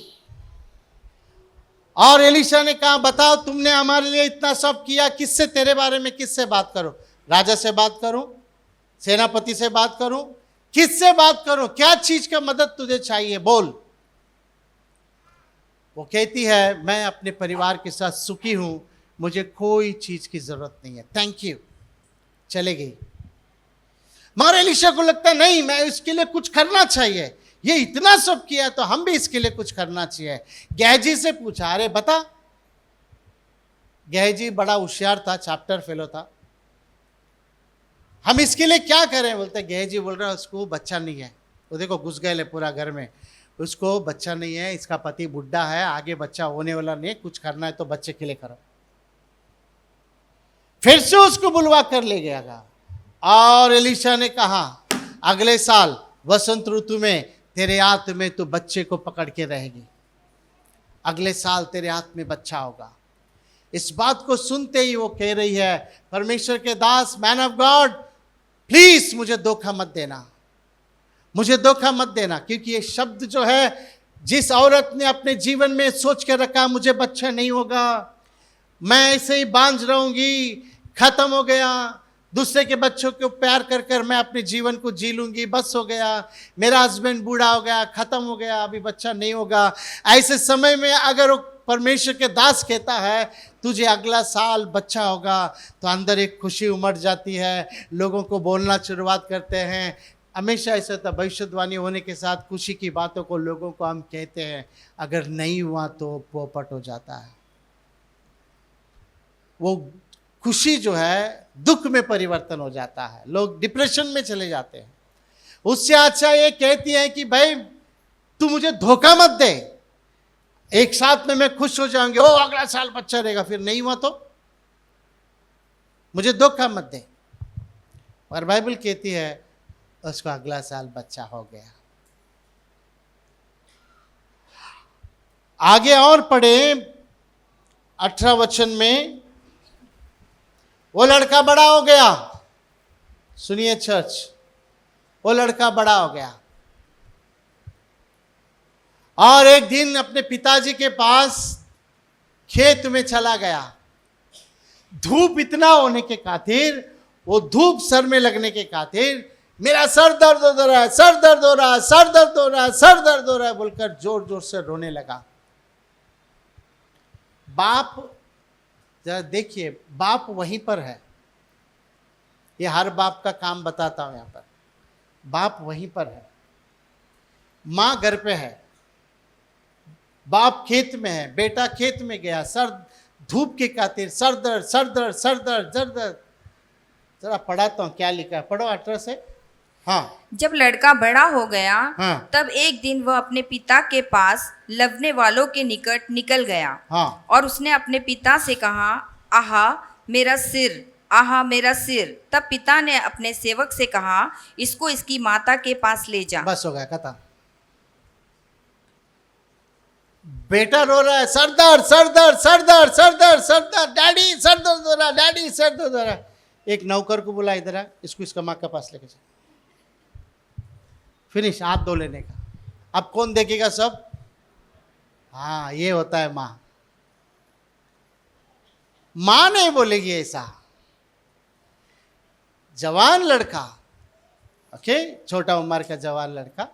और एलिशा ने कहा, बताओ तुमने हमारे लिए इतना सब किया, किससे, तेरे बारे में किससे बात करूं? राजा से बात करूं, सेनापति से बात करूं, किससे बात करूं? क्या चीज का मदद तुझे चाहिए, बोल। वो कहती है, मैं अपने परिवार के साथ सुखी हूं, मुझे कोई चीज की जरूरत नहीं है, थैंक यू। चले गई। मगर एलिशा को लगता है, नहीं, मैं इसके लिए कुछ करना चाहिए, ये इतना सब किया तो हम भी इसके लिए कुछ करना चाहिए। गहजी से पूछा, अरे बता। गहजी बड़ा होशियार था, चैप्टर फेलो था, हम इसके लिए क्या करें? बोलते गहजी बोल रहा है, उसको बच्चा नहीं है, वो देखो घुस गए पूरा घर में, उसको बच्चा नहीं है, इसका पति बुढ़ा है, आगे बच्चा होने वाला नहीं, कुछ करना है तो बच्चे के लिए करो। फिर से उसको बुलवा कर ले गया। और एलिशा ने कहा, अगले साल वसंत ऋतु में तेरे हाथ में तो बच्चे को पकड़ के रहेगी, अगले साल तेरे हाथ में बच्चा होगा। इस बात को सुनते ही वो कह रही है, परमेश्वर के दास, मैन ऑफ गॉड, प्लीज मुझे धोखा मत देना, मुझे धोखा मत देना, क्योंकि ये शब्द जो है, जिस औरत ने अपने जीवन में सोच कर रखा मुझे बच्चा नहीं होगा, मैं ऐसे ही बांझ रहूंगी, खत्म हो गया, दूसरे के बच्चों को प्यार कर कर मैं अपने जीवन को जी लूंगी, बस हो गया, मेरा हस्बैंड बूढ़ा हो गया, खत्म हो गया, अभी बच्चा नहीं होगा। ऐसे समय में अगर वो परमेश्वर के दास कहता है तुझे अगला साल बच्चा होगा, तो अंदर एक खुशी उमड़ जाती है, लोगों को बोलना शुरुआत करते हैं। हमेशा ऐसा था, भविष्यवाणी होने के साथ खुशी की बातों को लोगों को हम कहते हैं, अगर नहीं हुआ तो पोपट हो जाता है। वो खुशी जो है दुख में परिवर्तन हो जाता है, लोग डिप्रेशन में चले जाते हैं। उससे अच्छा ये कहती है कि भाई तू मुझे धोखा मत दे, एक साथ में मैं खुश हो जाऊंगी, ओ अगला साल बच्चा रहेगा, फिर नहीं हुआ तो मुझे धोखा मत दे। और बाइबल कहती है उसको अगला साल बच्चा हो गया। आगे और पढ़े 18 वचन में, वो लड़का बड़ा हो गया। सुनिए चर्च, वो लड़का बड़ा हो गया और एक दिन अपने पिताजी के पास खेत में चला गया। धूप इतना होने के खातिर, वो धूप सर में लगने के खातिर, मेरा सर दर्द हो रहा है, सर दर्द हो रहा है, सर दर्द हो रहा है, सर दर्द हो रहा है बोलकर जोर जोर से रोने लगा। बाप, जरा देखिए, बाप वहीं पर है, ये हर बाप का काम बताता हूं यहां पर, बाप वहीं पर है, मां घर पे है, बाप खेत में है, बेटा खेत में गया, सर धूप के खातिर, सर दर्द, सर दर्द, सर दर्द, सर दर्द। जरा पढ़ाता हूं क्या लिखा है, पढ़ो 18 से। हाँ, जब लड़का बड़ा हो गया, हाँ, तब एक दिन वह अपने पिता के पास लवने वालों के निकट निकल गया। हाँ, और उसने अपने पिता से कहा, आहा मेरा सिर, आहा मेरा सिर। तब पिता ने अपने सेवक से कहा, इसको इसकी माता के पास ले जा। बस हो गया, खत्म। बेटा रो रहा है, सर दर्द, सर दर्द, सर दर्द, सर दर्द, सर दर्द, डैडी सर दर्द हो रहा, डैडी सर दर्द हो रहा। एक नौकर को बुला, इधर आ, इसको इसका माँ के पास लेके जा। फिनिश, हाथ धो लेने का। अब कौन देखेगा सब? हाँ, ये होता है माँ। माँ नहीं बोलेगी ऐसा। जवान लड़का, ओके, छोटा उम्र का जवान लड़का,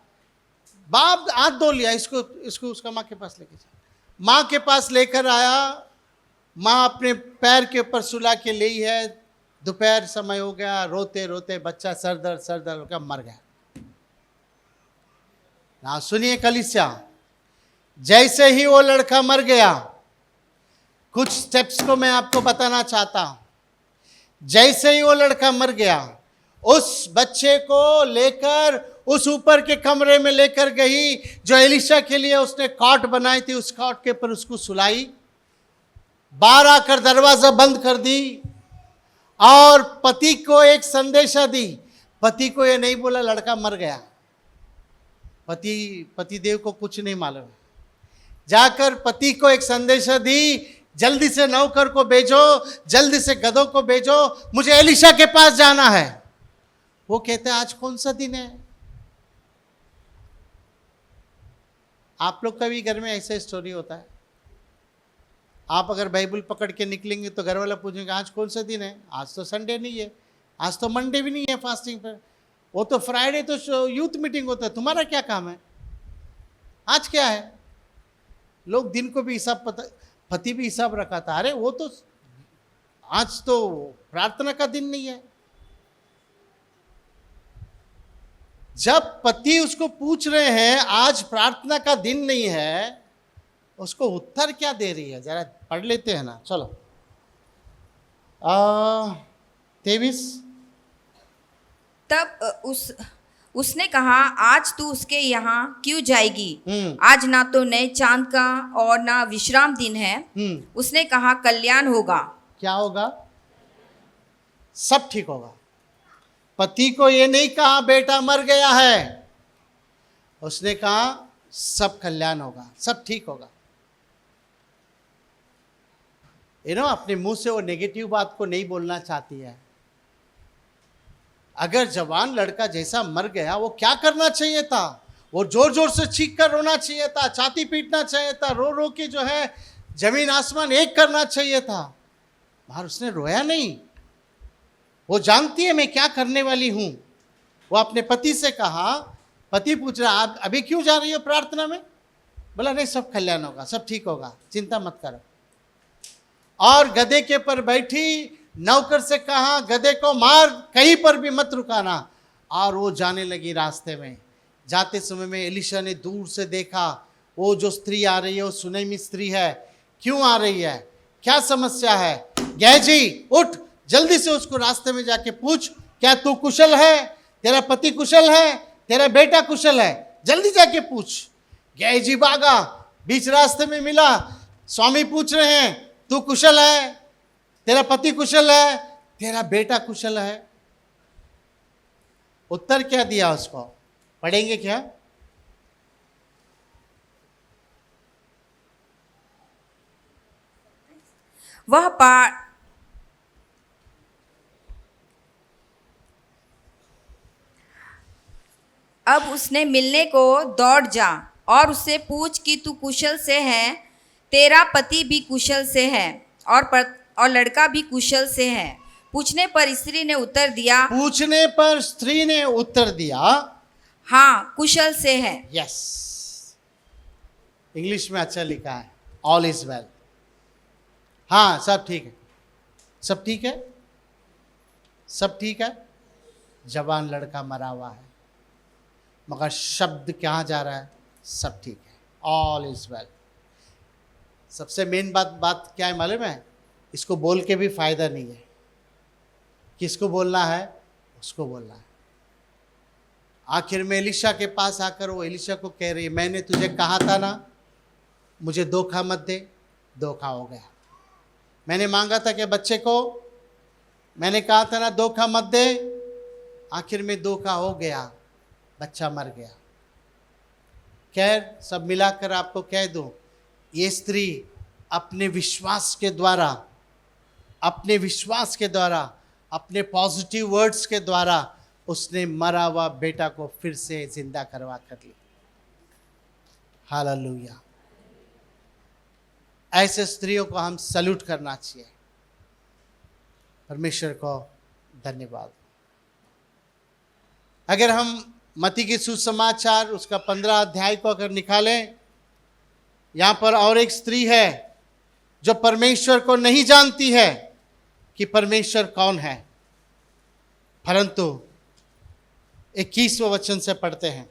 बाप हाथ धो लिया, इसको इसको उसका माँ के पास लेके जा। माँ के पास लेकर आया, माँ अपने पैर के ऊपर सुला के ली है, दोपहर समय हो गया, रोते रोते बच्चा सर दर्द होकर मर गया। ना सुनिए कलीसिया, जैसे ही वो लड़का मर गया, कुछ स्टेप्स को मैं आपको बताना चाहता हूं। जैसे ही वो लड़का मर गया, उस बच्चे को लेकर उस ऊपर के कमरे में लेकर गई, जो एलिशा के लिए उसने कॉट बनाई थी, उस कॉट के ऊपर उसको सुलाई, बाहर आकर दरवाजा बंद कर दी और पति को एक संदेशा दी। पति को ये नहीं बोला लड़का मर गया, पति देव को कुछ नहीं मालूम। जाकर पति को एक संदेश दी, जल्दी से नौकर को भेजो, जल्दी से गधों को भेजो, मुझे एलिशा के पास जाना है। वो कहते हैं आज कौन सा दिन है? आप लोग का भी घर में ऐसा स्टोरी होता है? आप अगर बाइबल पकड़ के निकलेंगे तो घर वाला पूछेंगे आज कौन सा दिन है? आज तो संडे नहीं है, आज तो मंडे भी नहीं है फास्टिंग पर, वो तो फ्राइडे तो यूथ मीटिंग होता है, तुम्हारा क्या काम है? आज क्या है? लोग दिन को भी हिसाब, पति भी हिसाब रखा था, अरे वो तो आज तो प्रार्थना का दिन नहीं है। जब पति उसको पूछ रहे हैं आज प्रार्थना का दिन नहीं है, उसको उत्तर क्या दे रही है? जरा पढ़ लेते हैं ना, चलो 23। तब उसने कहा आज तू उसके यहाँ क्यों जाएगी? आज ना तो नए चांद का और ना विश्राम दिन है। उसने कहा कल्याण होगा। क्या होगा? सब ठीक होगा। पति को ये नहीं कहा बेटा मर गया है, उसने कहा सब कल्याण होगा, सब ठीक होगा। अपने मुंह से वो नेगेटिव बात को नहीं बोलना चाहती है। अगर जवान लड़का जैसा मर गया, वो क्या करना चाहिए था? वो जोर जोर से चीख कर रोना चाहिए था, छाती पीटना चाहिए था, रो रो के जो है जमीन आसमान एक करना चाहिए था, मगर उसने रोया नहीं। वो जानती है मैं क्या करने वाली हूं। वो अपने पति से कहा, पति पूछ रहा आप अभी क्यों जा रही हो प्रार्थना में? बोला नहीं सब कल्याण होगा, सब ठीक होगा, चिंता मत करो। और गधे के पर बैठी नौकर से कहा गधे को मार, कहीं पर भी मत रुकाना। और वो जाने लगी। रास्ते में जाते समय में एलिशा ने दूर से देखा वो जो स्त्री आ रही है वो सुनैमी स्त्री है। क्यों आ रही है? क्या समस्या है? गेहजी उठ, जल्दी से उसको रास्ते में जाके पूछ क्या तू कुशल है, तेरा पति कुशल है, तेरा बेटा कुशल है, जल्दी जाके पूछ। गेहजी भागा, बीच रास्ते में मिला, स्वामी पूछ रहे हैं तू कुशल है, तेरा पति कुशल है, तेरा बेटा कुशल है? उत्तर क्या दिया उसको? पढ़ेंगे क्या? वह अब उसने मिलने को दौड़ जा और उससे पूछ कि तू कुशल से है, तेरा पति भी कुशल से है और लड़का भी कुशल से है। पूछने पर स्त्री ने उत्तर दिया, पूछने पर स्त्री ने उत्तर दिया हाँ कुशल से है। यस, इंग्लिश में अच्छा लिखा है ऑल इज वेल। हाँ सब ठीक है, सब ठीक है, सब ठीक है। जवान लड़का मरा हुआ है मगर शब्द कहाँ जा रहा है? सब ठीक है, ऑल इज वेल। सबसे मेन बात क्या है मालूम है? इसको बोल के भी फायदा नहीं है। किसको बोलना है? उसको बोलना है। आखिर में एलिशा के पास आकर वो एलिशा को कह रही है मैंने तुझे कहा था ना मुझे धोखा मत दे, धोखा हो गया। मैंने मांगा था कि बच्चे को, मैंने कहा था ना धोखा मत दे, आखिर में धोखा हो गया, बच्चा मर गया। खैर सब मिलाकर आपको कह दूं, ये स्त्री अपने विश्वास के द्वारा, अपने पॉजिटिव वर्ड्स के द्वारा उसने मरा हुआ बेटा को फिर से जिंदा करवा कर ली। हालेलुया। ऐसे स्त्रियों को हम सैल्यूट करना चाहिए। परमेश्वर को धन्यवाद। अगर हम मत्ती की सुसमाचार उसका 15 अध्याय को अगर निकालें, यहाँ पर और एक स्त्री है जो परमेश्वर को नहीं जानती है कि परमेश्वर कौन है, परंतु 21वें वचन से पढ़ते हैं।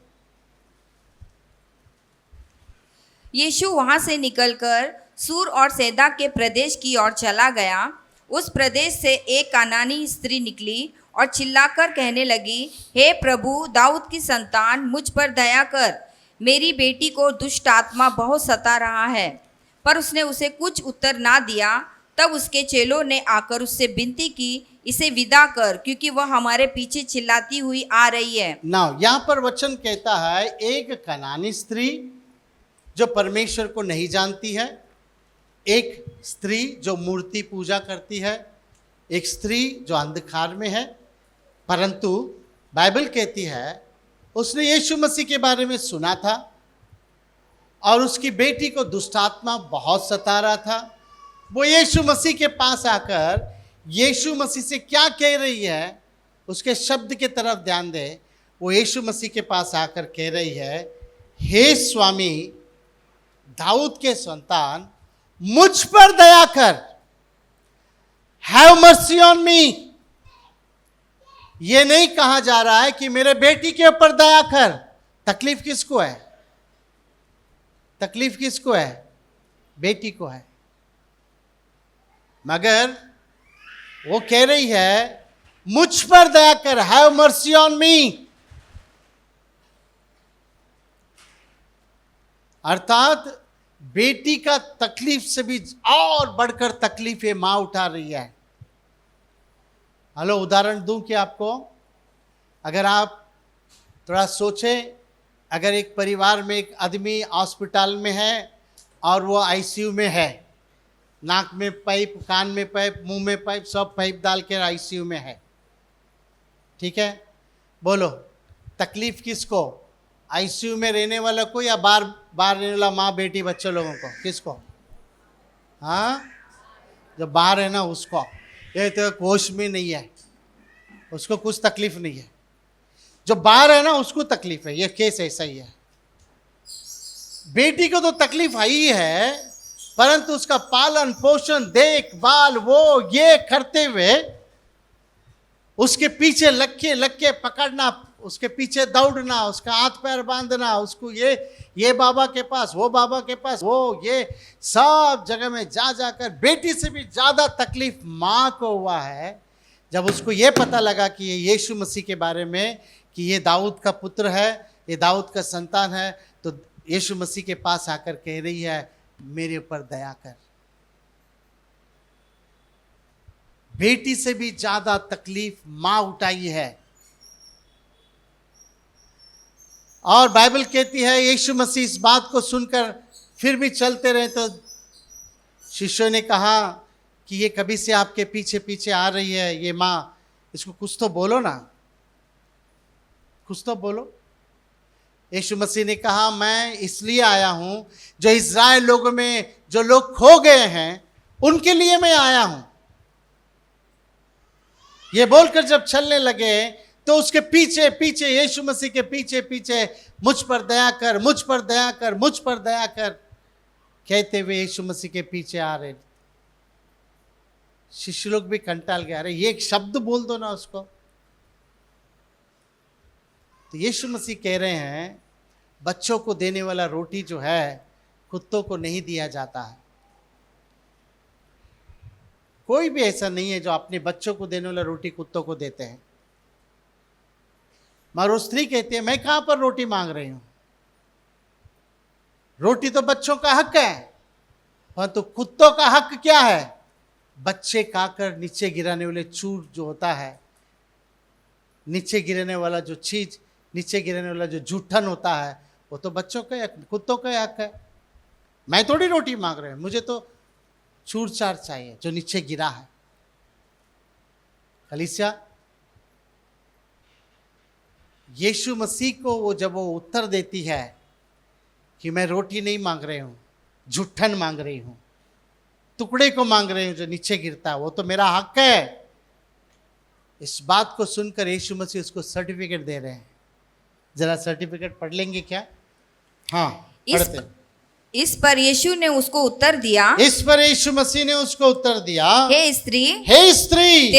यीशु वहां से निकलकर सूर और सैदा के प्रदेश की ओर चला गया। उस प्रदेश से एक कानानी स्त्री निकली और चिल्लाकर कहने लगी, हे प्रभु दाऊद की संतान मुझ पर दया कर, मेरी बेटी को दुष्ट आत्मा बहुत सता रहा है। पर उसने उसे कुछ उत्तर ना दिया। तब उसके चेलों ने आकर उससे विनती की, इसे विदा कर क्योंकि वह हमारे पीछे चिल्लाती हुई आ रही है। नाउ यहाँ पर वचन कहता है एक कनानी स्त्री जो परमेश्वर को नहीं जानती है, एक स्त्री जो मूर्ति पूजा करती है, एक स्त्री जो अंधकार में है। परंतु बाइबल कहती है उसने यीशु मसीह के बारे में सुना था और उसकी बेटी को दुष्ट आत्मा बहुत सता रहा था। वो यीशु मसीह के पास आकर यीशु मसीह से क्या कह रही है, उसके शब्द की तरफ ध्यान दे। वो यीशु मसीह के पास आकर कह रही है, हे स्वामी, दाऊद के संतान, मुझ पर दया कर, हैव मर्सी ऑन मी। ये नहीं कहा जा रहा है कि मेरे बेटी के ऊपर दया कर। तकलीफ किसको है? तकलीफ किसको है? बेटी को है। मगर वो कह रही है मुझ पर दया कर, हैव मर्सी ऑन मी। अर्थात बेटी का तकलीफ से भी और बढ़कर तकलीफ ये मां उठा रही है। हेलो, उदाहरण दूं कि आपको, अगर आप थोड़ा सोचें, अगर एक परिवार में एक आदमी हॉस्पिटल में है और वो आईसीयू में है, नाक में पाइप, कान में पाइप, मुंह में पाइप, सब पाइप डाल के आईसीयू में है, ठीक है, बोलो तकलीफ किसको? आईसीयू में रहने वाला को या बाहर रहने वाला माँ बेटी बच्चे लोगों को? किसको? हाँ, जो बाहर है ना उसको। ये तो होश में नहीं है, उसको कुछ तकलीफ नहीं है। जो बाहर है ना उसको तकलीफ है। ये केस ऐसा ही है। बेटी को तो तकलीफ आई है, परंतु उसका पालन पोषण, देखभाल, वो ये करते हुए उसके पीछे लग के पकड़ना, उसके पीछे दौड़ना, उसका हाथ पैर बांधना, उसको ये बाबा के पास, वो बाबा के पास, वो ये सब जगह में जाकर बेटी से भी ज्यादा तकलीफ माँ को हुआ है। जब उसको ये पता लगा कि ये यीशु मसीह के बारे में कि ये दाऊद का पुत्र है, ये दाऊद का संतान है, तो यीशु मसीह के पास आकर कह रही है मेरे ऊपर दया कर। बेटी से भी ज्यादा तकलीफ मां उठाई है। और बाइबल कहती है यीशु मसीह इस बात को सुनकर फिर भी चलते रहे। तो शिष्यों ने कहा कि ये कभी से आपके पीछे पीछे आ रही है ये माँ, इसको कुछ तो बोलो ना, कुछ तो बोलो। यीशु मसीह ने कहा मैं इसलिए आया हूं, जो इज़राइल लोगों में जो लोग खो गए हैं उनके लिए मैं आया हूं। ये बोलकर जब चलने लगे तो उसके पीछे पीछे, यीशु मसीह के पीछे पीछे, मुझ पर दया कर, मुझ पर दया कर, मुझ पर दया कर कहते हुए यीशु मसीह के पीछे आ रहे। शिष्य लोग भी कंटाल गए, अरे ये एक शब्द बोल दो ना उसको। तो यीशु मसीह कह रहे हैं बच्चों को देने वाला रोटी जो है कुत्तों को नहीं दिया जाता है। कोई भी ऐसा नहीं है जो अपने बच्चों को देने वाला रोटी कुत्तों को देते हैं। मगर वो स्त्री कहती है मैं कहां पर रोटी मांग रही हूं, रोटी तो बच्चों का हक है, परंतु कुत्तों का हक क्या है? बच्चे खाकर नीचे गिराने वाले चूर जो होता है, नीचे गिरने वाला जो चीज, नीचे गिरने वाला जो जूठन होता है, वो तो बच्चों का, कुत्तों का हक है। मैं थोड़ी रोटी मांग रहा हूं, मुझे तो चूर चार चाहिए जो नीचे गिरा है। कलीसिया, यीशु मसीह को वो जब वो उत्तर देती है कि मैं रोटी नहीं मांग रही हूं, जुट्ठन मांग रही हूं, टुकड़े को मांग रही हूं जो नीचे गिरता है, वो तो मेरा हक है। इस बात को सुनकर यीशु मसीह उसको सर्टिफिकेट दे रहे हैं। जरा सर्टिफिकेट पढ़ लेंगे क्या? हाँ, पढ़ते। इस पर यीशु ने उसको उत्तर दिया, इस पर यीशु मसीह ने उसको उत्तर दिया, हे स्त्री, हे स्त्री,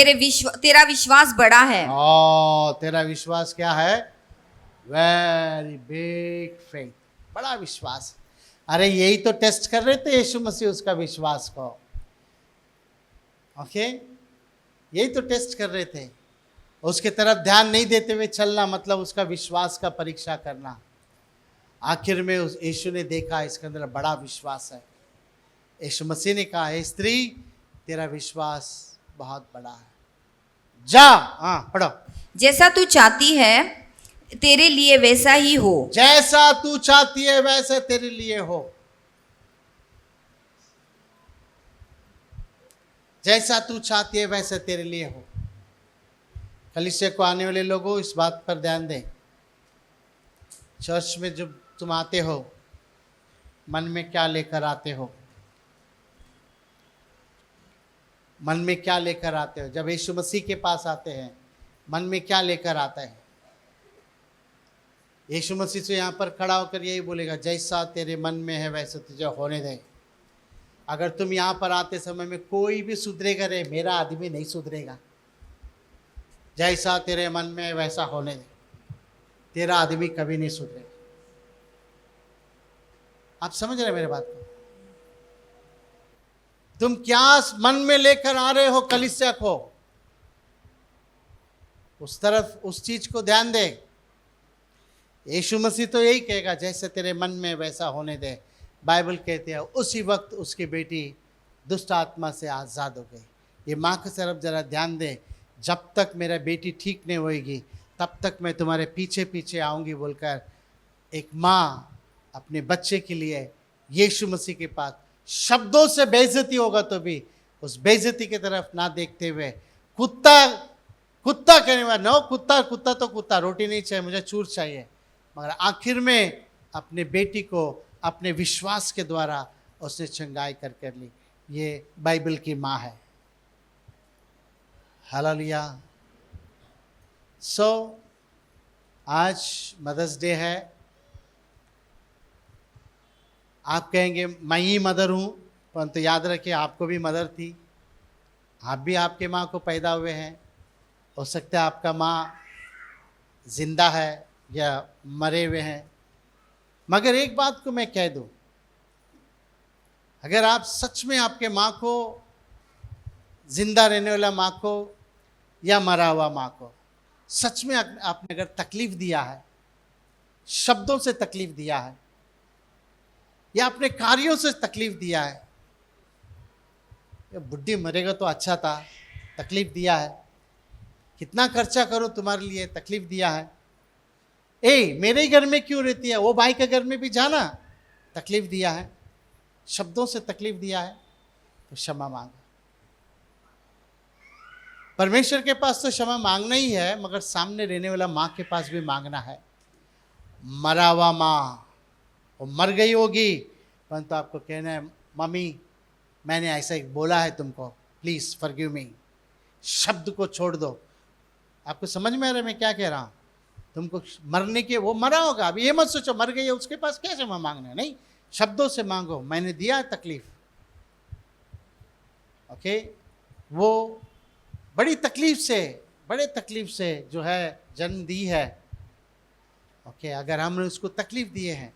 तेरा विश्वास बड़ा है। तेरा विश्वास क्या है? वेरी बिग फेथ, बड़ा विश्वास। अरे यही तो टेस्ट कर रहे थे यीशु मसीह उसका विश्वास को। ओके, यही तो टेस्ट कर रहे थे। उसके तरफ ध्यान नहीं देते हुए चलना मतलब उसका विश्वास का परीक्षा करना। आखिर में उस यीशु ने देखा इसके अंदर बड़ा विश्वास है। यीशु मसीह ने कहा हे स्त्री, तेरा विश्वास बहुत बड़ा है, जा। हाँ, पढ़ो। जैसा तू चाहती है तेरे लिए वैसा ही हो। जैसा तू चाहती है वैसे तेरे लिए हो। जैसा तू चाहती है वैसे तेरे लिए हो। कलीसिया को आने वाले लोगों, इस बात पर ध्यान दें। चर्च में जब तुम आते हो, मन में क्या लेकर आते हो? मन में क्या लेकर आते हो? जब यीशु मसीह के पास आते हैं, मन में क्या लेकर आता है? यीशु मसीह से यहाँ पर खड़ा होकर यही बोलेगा, जैसा तेरे मन में है वैसे तुझे होने दे। अगर तुम यहाँ पर आते समय में कोई भी सुधरेगा रे, मेरा आदमी नहीं सुधरेगा। जैसा तेरे मन में है वैसा होने दे, तेरा आदमी कभी नहीं सुधरेगा। आप समझ रहे मेरे बात को? तुम क्या मन में लेकर आ रहे हो कलीसिया को, उस तरफ, उस चीज को ध्यान दे। यीशु मसीह तो यही कहेगा, जैसे तेरे मन में वैसा होने दे। बाइबल कहते हैं उसी वक्त उसकी बेटी दुष्ट आत्मा से आज़ाद हो गई। ये माँ की तरफ जरा ध्यान दे। जब तक मेरा बेटी ठीक नहीं होएगी तब तक मैं तुम्हारे पीछे पीछे आऊँगी बोलकर एक माँ अपने बच्चे के लिए यीशु मसीह के पास शब्दों से बेइज्जती होगा तो भी उस बेइज्जती की तरफ ना देखते हुए, कुत्ता कुत्ता कहने वाला, नो कुत्ता कुत्ता तो कुत्ता, रोटी नहीं चाहिए मुझे, चूर चाहिए, मगर आखिर में अपने बेटी को अपने विश्वास के द्वारा उसने चंगाई कर ली। ये बाइबल की माँ है। हालेलुया। आज मदर्स डे है। आप कहेंगे मैं ही मदर हूँ, परंतु याद रखिए आपको भी मदर थी। आप भी आपके माँ को पैदा हुए हैं। हो सकता है आपका माँ जिंदा है या मरे हुए हैं, मगर एक बात को मैं कह दूं, अगर आप सच में आपके माँ को, जिंदा रहने वाला माँ को या मरा हुआ माँ को सच में आपने अगर तकलीफ दिया है, शब्दों से तकलीफ दिया है या अपने कार्यों से तकलीफ दिया है, ये बुढ़ी मरेगा तो अच्छा था, तकलीफ दिया है, कितना खर्चा करूं तुम्हारे लिए, तकलीफ दिया है, मेरे ही घर में क्यों रहती है, वो भाई के घर में भी जाना, तकलीफ दिया है, शब्दों से तकलीफ दिया है, तो क्षमा मांगा। परमेश्वर के पास तो क्षमा मांगना ही है, मगर सामने रहने वाला माँ के पास भी मांगना है। मरा हुआ माँ, वो मर गई होगी, परंतु आपको कहना है मम्मी मैंने ऐसा ही बोला है तुमको, प्लीज फॉरगिव मी। शब्द को छोड़ दो। आपको समझ में आ रहा है मैं क्या कह रहा हूँ? तुमको मरने के, वो मरा होगा, अभी ये मत सोचो मर गई है उसके पास क्या क्षमा मांगना है, नहीं, शब्दों से मांगो, मैंने दिया तकलीफ। ओके, वो बड़ी तकलीफ से जो है जन्म दी है। ओके, अगर हमने उसको तकलीफ दिए हैं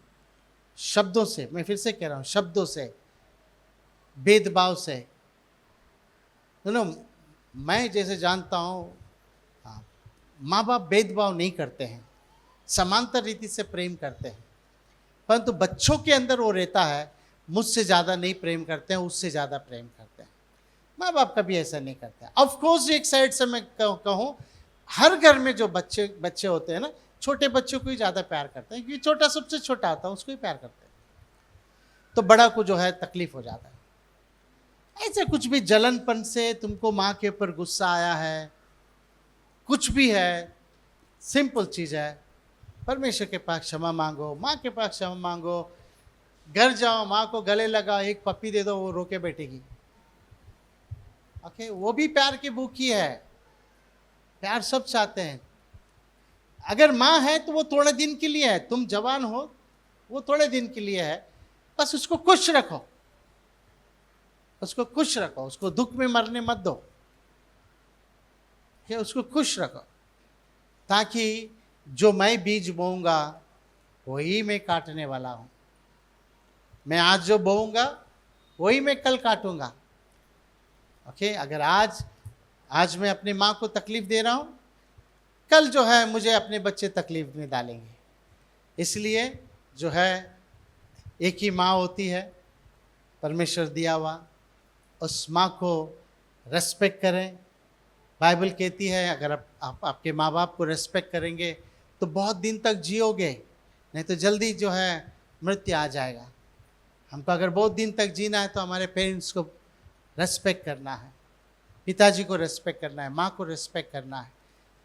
शब्दों से, मैं फिर से कह रहा हूँ शब्दों से, भेदभाव से, मैं जैसे जानता हूँ माँ बाप भेदभाव नहीं करते हैं, समांतर रीति से प्रेम करते हैं, परंतु बच्चों के अंदर वो रहता है मुझसे ज़्यादा नहीं प्रेम करते हैं, उससे ज़्यादा प्रेम करते हैं। माँ बाप कभी ऐसा नहीं करते। ऑफ कोर्स एक साइड से मैं कहूँ, हर घर में जो बच्चे होते हैं ना, छोटे बच्चों को ही ज़्यादा प्यार करते हैं, क्योंकि छोटा सबसे छोटा होता है उसको ही प्यार करते हैं, तो बड़ा को जो है तकलीफ हो जाता है। ऐसे कुछ भी जलनपन से तुमको माँ के ऊपर गुस्सा आया है, कुछ भी है, सिंपल चीज़ है, परमेश्वर के पास क्षमा मांगो, माँ के पास क्षमा मांगो, घर जाओ, माँ को गले लगाओ, एक पप्पी दे दो, वो रोके बैठेगी। ओके, वो भी प्यार की भूखी है, प्यार सब चाहते हैं। अगर माँ है तो वो थोड़े दिन के लिए है, तुम जवान हो, वो थोड़े दिन के लिए है, बस उसको खुश रखो, उसको खुश रखो, उसको दुख में मरने मत दो, उसको खुश रखो, ताकि जो मैं बीज बोऊंगा वही मैं काटने वाला हूं। मैं आज जो बोऊंगा वही मैं कल काटूंगा। ओके, अगर आज मैं अपनी माँ को तकलीफ दे रहा हूं, कल जो है मुझे अपने बच्चे तकलीफ में डालेंगे। इसलिए जो है एक ही माँ होती है, परमेश्वर दिया हुआ, उस माँ को रेस्पेक्ट करें। बाइबल कहती है अगर आप आपके माँ बाप को रेस्पेक्ट करेंगे तो बहुत दिन तक जियोगे, नहीं तो जल्दी जो है मृत्यु आ जाएगा। हमको अगर बहुत दिन तक जीना है तो हमारे पेरेंट्स को रेस्पेक्ट करना है, पिताजी को रेस्पेक्ट करना है, माँ को रेस्पेक्ट करना है।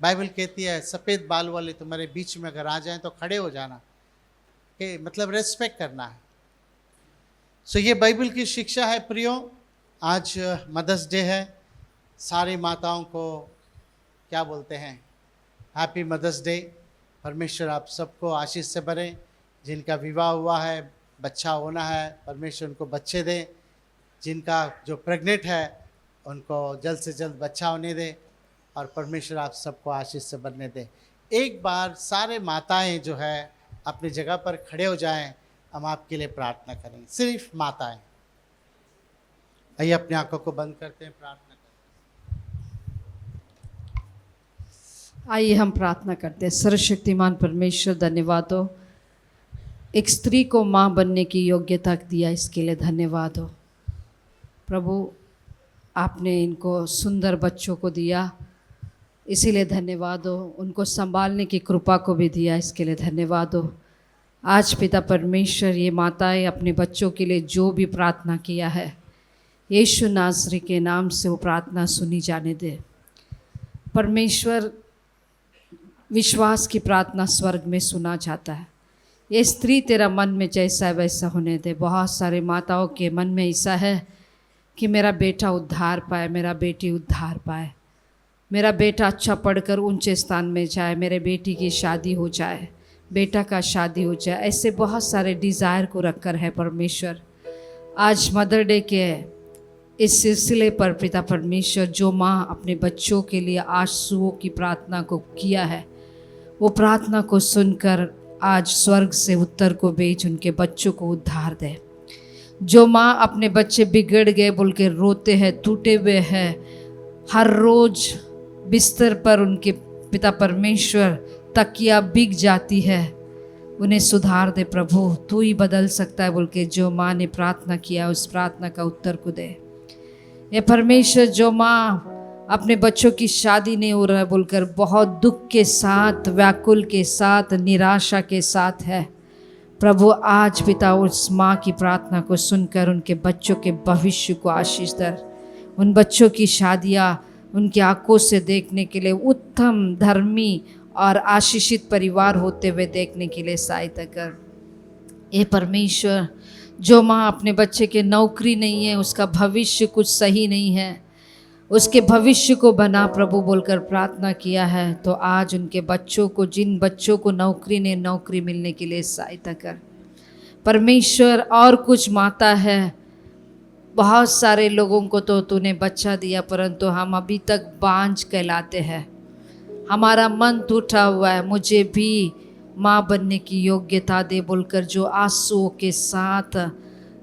बाइबल कहती है सफ़ेद बाल वाले तुम्हारे बीच में अगर आ जाएं तो खड़े हो जाना, कि मतलब रेस्पेक्ट करना है। सो ये बाइबल की शिक्षा है प्रियो। आज मदर्स डे है, सारी माताओं को क्या बोलते हैं, हैप्पी मदर्स डे। परमेश्वर आप सबको आशीष से भरें। जिनका विवाह हुआ है, बच्चा होना है, परमेश्वर उनको बच्चे दे। जिनका जो प्रेग्नेंट है उनको जल्द से जल्द बच्चा होने दे, और परमेश्वर आप सबको आशीष से भरने दे। एक बार सारे माताएं जो है अपनी जगह पर खड़े हो जाएं, हम आपके लिए प्रार्थना करेंगे। सिर्फ माताएं, आइए अपनी आंखों को बंद करते हैं, प्रार्थना करते हैं। आइए हम प्रार्थना करते हैं। सर्वशक्तिमान परमेश्वर, धन्यवाद हो, एक स्त्री को माँ बनने की योग्यता दिया, इसके लिए धन्यवाद हो प्रभु। आपने इनको सुंदर बच्चों को दिया, इसीलिए धन्यवाद हो। उनको संभालने की कृपा को भी दिया, इसके लिए धन्यवाद हो। आज पिता परमेश्वर, ये माताएं अपने बच्चों के लिए जो भी प्रार्थना किया है, यीशु नासरी के नाम से वो प्रार्थना सुनी जाने दे। परमेश्वर, विश्वास की प्रार्थना स्वर्ग में सुना जाता है। ये स्त्री तेरा मन में जैसा है वैसा होने दे। बहुत सारे माताओं के मन में ऐसा है कि मेरा बेटा उद्धार पाए, मेरा बेटी उद्धार पाए, मेरा बेटा अच्छा पढ़कर ऊंचे स्थान में जाए, मेरे बेटी की शादी हो जाए, बेटा का शादी हो जाए। ऐसे बहुत सारे डिज़ायर को रखकर है परमेश्वर। आज मदर डे के इस सिलसिले पर पिता परमेश्वर, जो माँ अपने बच्चों के लिए आंसुओं की प्रार्थना को किया है, वो प्रार्थना को सुनकर आज स्वर्ग से उत्तर को भेज उनके बच्चों को उद्धार दे। जो माँ अपने बच्चे बिगड़ गए बोल के रोते हैं, टूटे हुए हैं, हर रोज बिस्तर पर उनके पिता परमेश्वर तकिया बिक जाती है, उन्हें सुधार दे प्रभु। तू ही बदल सकता है बोल के जो माँ ने प्रार्थना किया, उस प्रार्थना का उत्तर को दे। ये परमेश्वर, जो माँ अपने बच्चों की शादी नहीं हो रहा है बोलकर बहुत दुख के साथ, व्याकुल के साथ, निराशा के साथ है प्रभु, आज पिता उस माँ की प्रार्थना को सुनकर उनके बच्चों के भविष्य को आशीष दे। उन बच्चों की शादियाँ उनकी आंखों से देखने के लिए उत्तम, धर्मी और आशीषित परिवार होते हुए देखने के लिए सहायता कर। ये परमेश्वर, जो माँ अपने बच्चे के नौकरी नहीं है, उसका भविष्य कुछ सही नहीं है, उसके भविष्य को बना प्रभु बोलकर प्रार्थना किया है, तो आज उनके बच्चों को, जिन बच्चों को नौकरी ने, नौकरी मिलने के लिए सहायता कर परमेश्वर। और कुछ माता है, बहुत सारे लोगों को तो तूने बच्चा दिया, परंतु हम अभी तक बांझ कहलाते हैं, हमारा मन टूटा हुआ है, मुझे भी माँ बनने की योग्यता दे बोलकर जो आंसुओं के साथ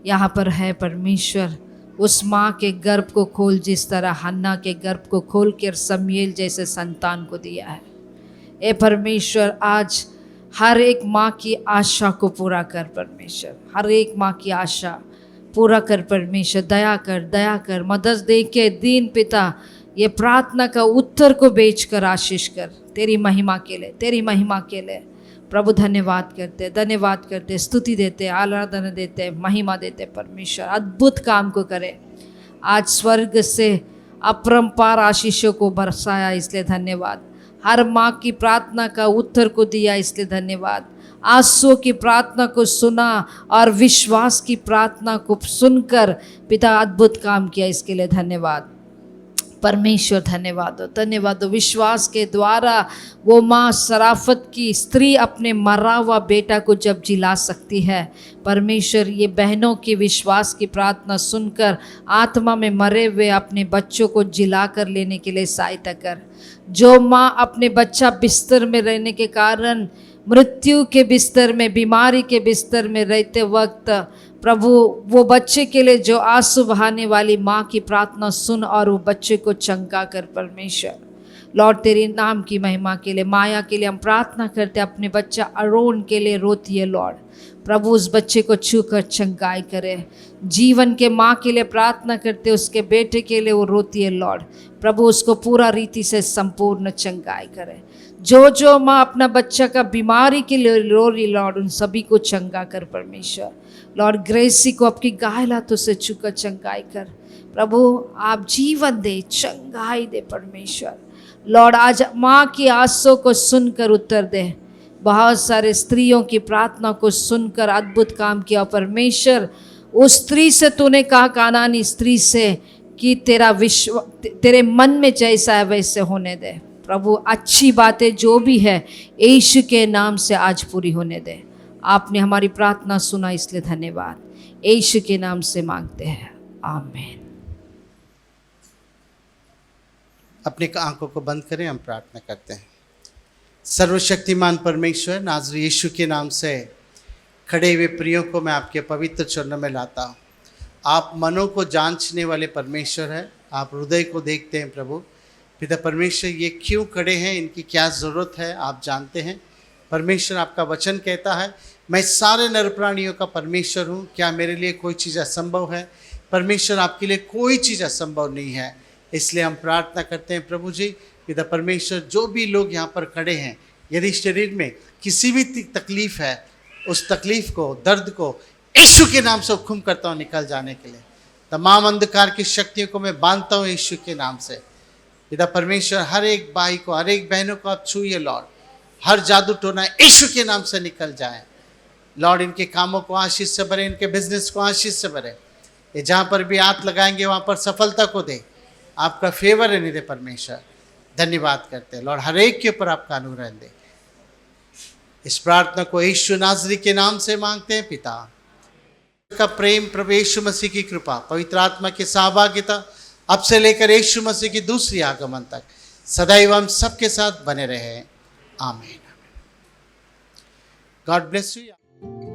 यहाँ पर है परमेश्वर, उस माँ के गर्भ को खोल, जिस तरह हन्ना के गर्भ को खोल कर समूएल जैसे संतान को दिया है। ए परमेश्वर, आज हर एक माँ की आशा को पूरा कर परमेश्वर, हर एक माँ की आशा पूरा कर परमेश्वर। दया कर, दया कर। मदर्स डे के दिन पिता, ये प्रार्थना का उत्तर को बेचकर आशीष कर, तेरी महिमा के लिए, तेरी महिमा के लिए प्रभु। धन्यवाद करते, धन्यवाद करते, स्तुति देते, आराधना देते, महिमा देते परमेश्वर। अद्भुत काम को करे आज, स्वर्ग से अपरंपार आशीषों को बरसाया, इसलिए धन्यवाद। हर माँ की प्रार्थना का उत्तर को दिया, इसलिए धन्यवाद। आंसुओं की प्रार्थना को सुना और विश्वास की प्रार्थना को सुनकर पिता अद्भुत काम किया, इसके लिए धन्यवाद परमेश्वर। धन्यवाद हो, धन्यवाद हो। विश्वास के द्वारा वो माँ सराफत की स्त्री अपने मरा हुआ बेटा को जब जिला सकती है परमेश्वर, ये बहनों की विश्वास की प्रार्थना सुनकर आत्मा में मरे हुए अपने बच्चों को जिला कर लेने के लिए सहायता कर। जो माँ अपने बच्चा बिस्तर में रहने के कारण, मृत्यु के बिस्तर में, बीमारी के बिस्तर में रहते वक्त प्रभु, वो बच्चे के लिए जो आंसू बहाने वाली माँ की प्रार्थना सुन और वो बच्चे को चंगा कर परमेश्वर। लॉर्ड तेरे नाम की महिमा के लिए, माया के लिए हम प्रार्थना करते हैं। अपने बच्चा अरोन के लिए रोती है लॉर्ड, प्रभु उस बच्चे को छू कर चंगाई करे। जीवन के माँ के लिए प्रार्थना करते, उसके बेटे के लिए वो रोती है लॉर्ड, प्रभु उसको पूरा रीति से संपूर्ण चंगाई करे। जो माँ अपना बच्चा का बीमारी के लिए रो रही लॉर्ड, उन सभी को चंगा कर परमेश्वर। लॉर्ड ग्रेसी को आपकी गाय लातों से छूकर चंगाई कर प्रभु, आप जीवन दे, चंगाई दे परमेश्वर। लॉर्ड आज माँ की आंसू को सुनकर उत्तर दे। बहुत सारे स्त्रियों की प्रार्थना को सुनकर अद्भुत काम किया परमेश्वर। उस स्त्री से तूने कहा, कानानी स्त्री से, कि तेरा विश्व तेरे मन में जैसा है वैसे होने दे प्रभु। अच्छी बातें जो भी है यीशु के नाम से आज पूरी होने दे। आपने हमारी प्रार्थना सुना, इसलिए धन्यवाद। यीशु के नाम से मांगते हैं, आमीन। अपनी आंखों को बंद करें, हम प्रार्थना करते हैं। सर्वशक्तिमान परमेश्वर, नाज़री यीशु के नाम से खड़े हुए प्रियों को मैं आपके पवित्र चरणों में लाता हूँ। आप मनों को जांचने वाले परमेश्वर हैं, आप हृदय को देखते हैं प्रभु। पिता परमेश्वर, ये क्यों खड़े हैं, इनकी क्या ज़रूरत है, आप जानते हैं परमेश्वर। आपका वचन कहता है, मैं सारे नर प्राणियों का परमेश्वर हूँ, क्या मेरे लिए कोई चीज़ असंभव है? परमेश्वर, आपके लिए कोई चीज़ असंभव नहीं है। इसलिए हम प्रार्थना करते हैं प्रभु जी, पिता परमेश्वर, जो भी लोग यहाँ पर खड़े हैं, यदि शरीर में किसी भी तकलीफ़ है, उस तकलीफ़ को, दर्द को यीशु के नाम से हुक्म करता हूँ निकल जाने के लिए। तमाम अंधकार की शक्तियों को मैं बांधता हूँ यीशु के नाम से। पिता परमेश्वर, हर एक भाई को, हर एक बहनों को आप छूइए लॉर्ड। हर जादू टोना यीशु के नाम से निकल जाए लॉर्ड। इनके कामों को आशीष से भरे, इनके बिजनेस को आशीष से भरे। ये जहाँ पर भी हाथ लगाएंगे वहाँ पर सफलता को दे। आपका फेवर है निधे परमेश्वर। धन्यवाद करते हैं लॉर्ड, हर एक के ऊपर आपका अनुग्रह दे। इस प्रार्थना को यीशु नाज़री के नाम से मांगते हैं पिता। का प्रेम, प्रभु यीशु मसीह की कृपा, पवित्र आत्मा की सहभागिता अब से लेकर यीशु मसीह की दूसरी आगमन तक सदैव हम सबके साथ बने रहे। आमीन। God bless you.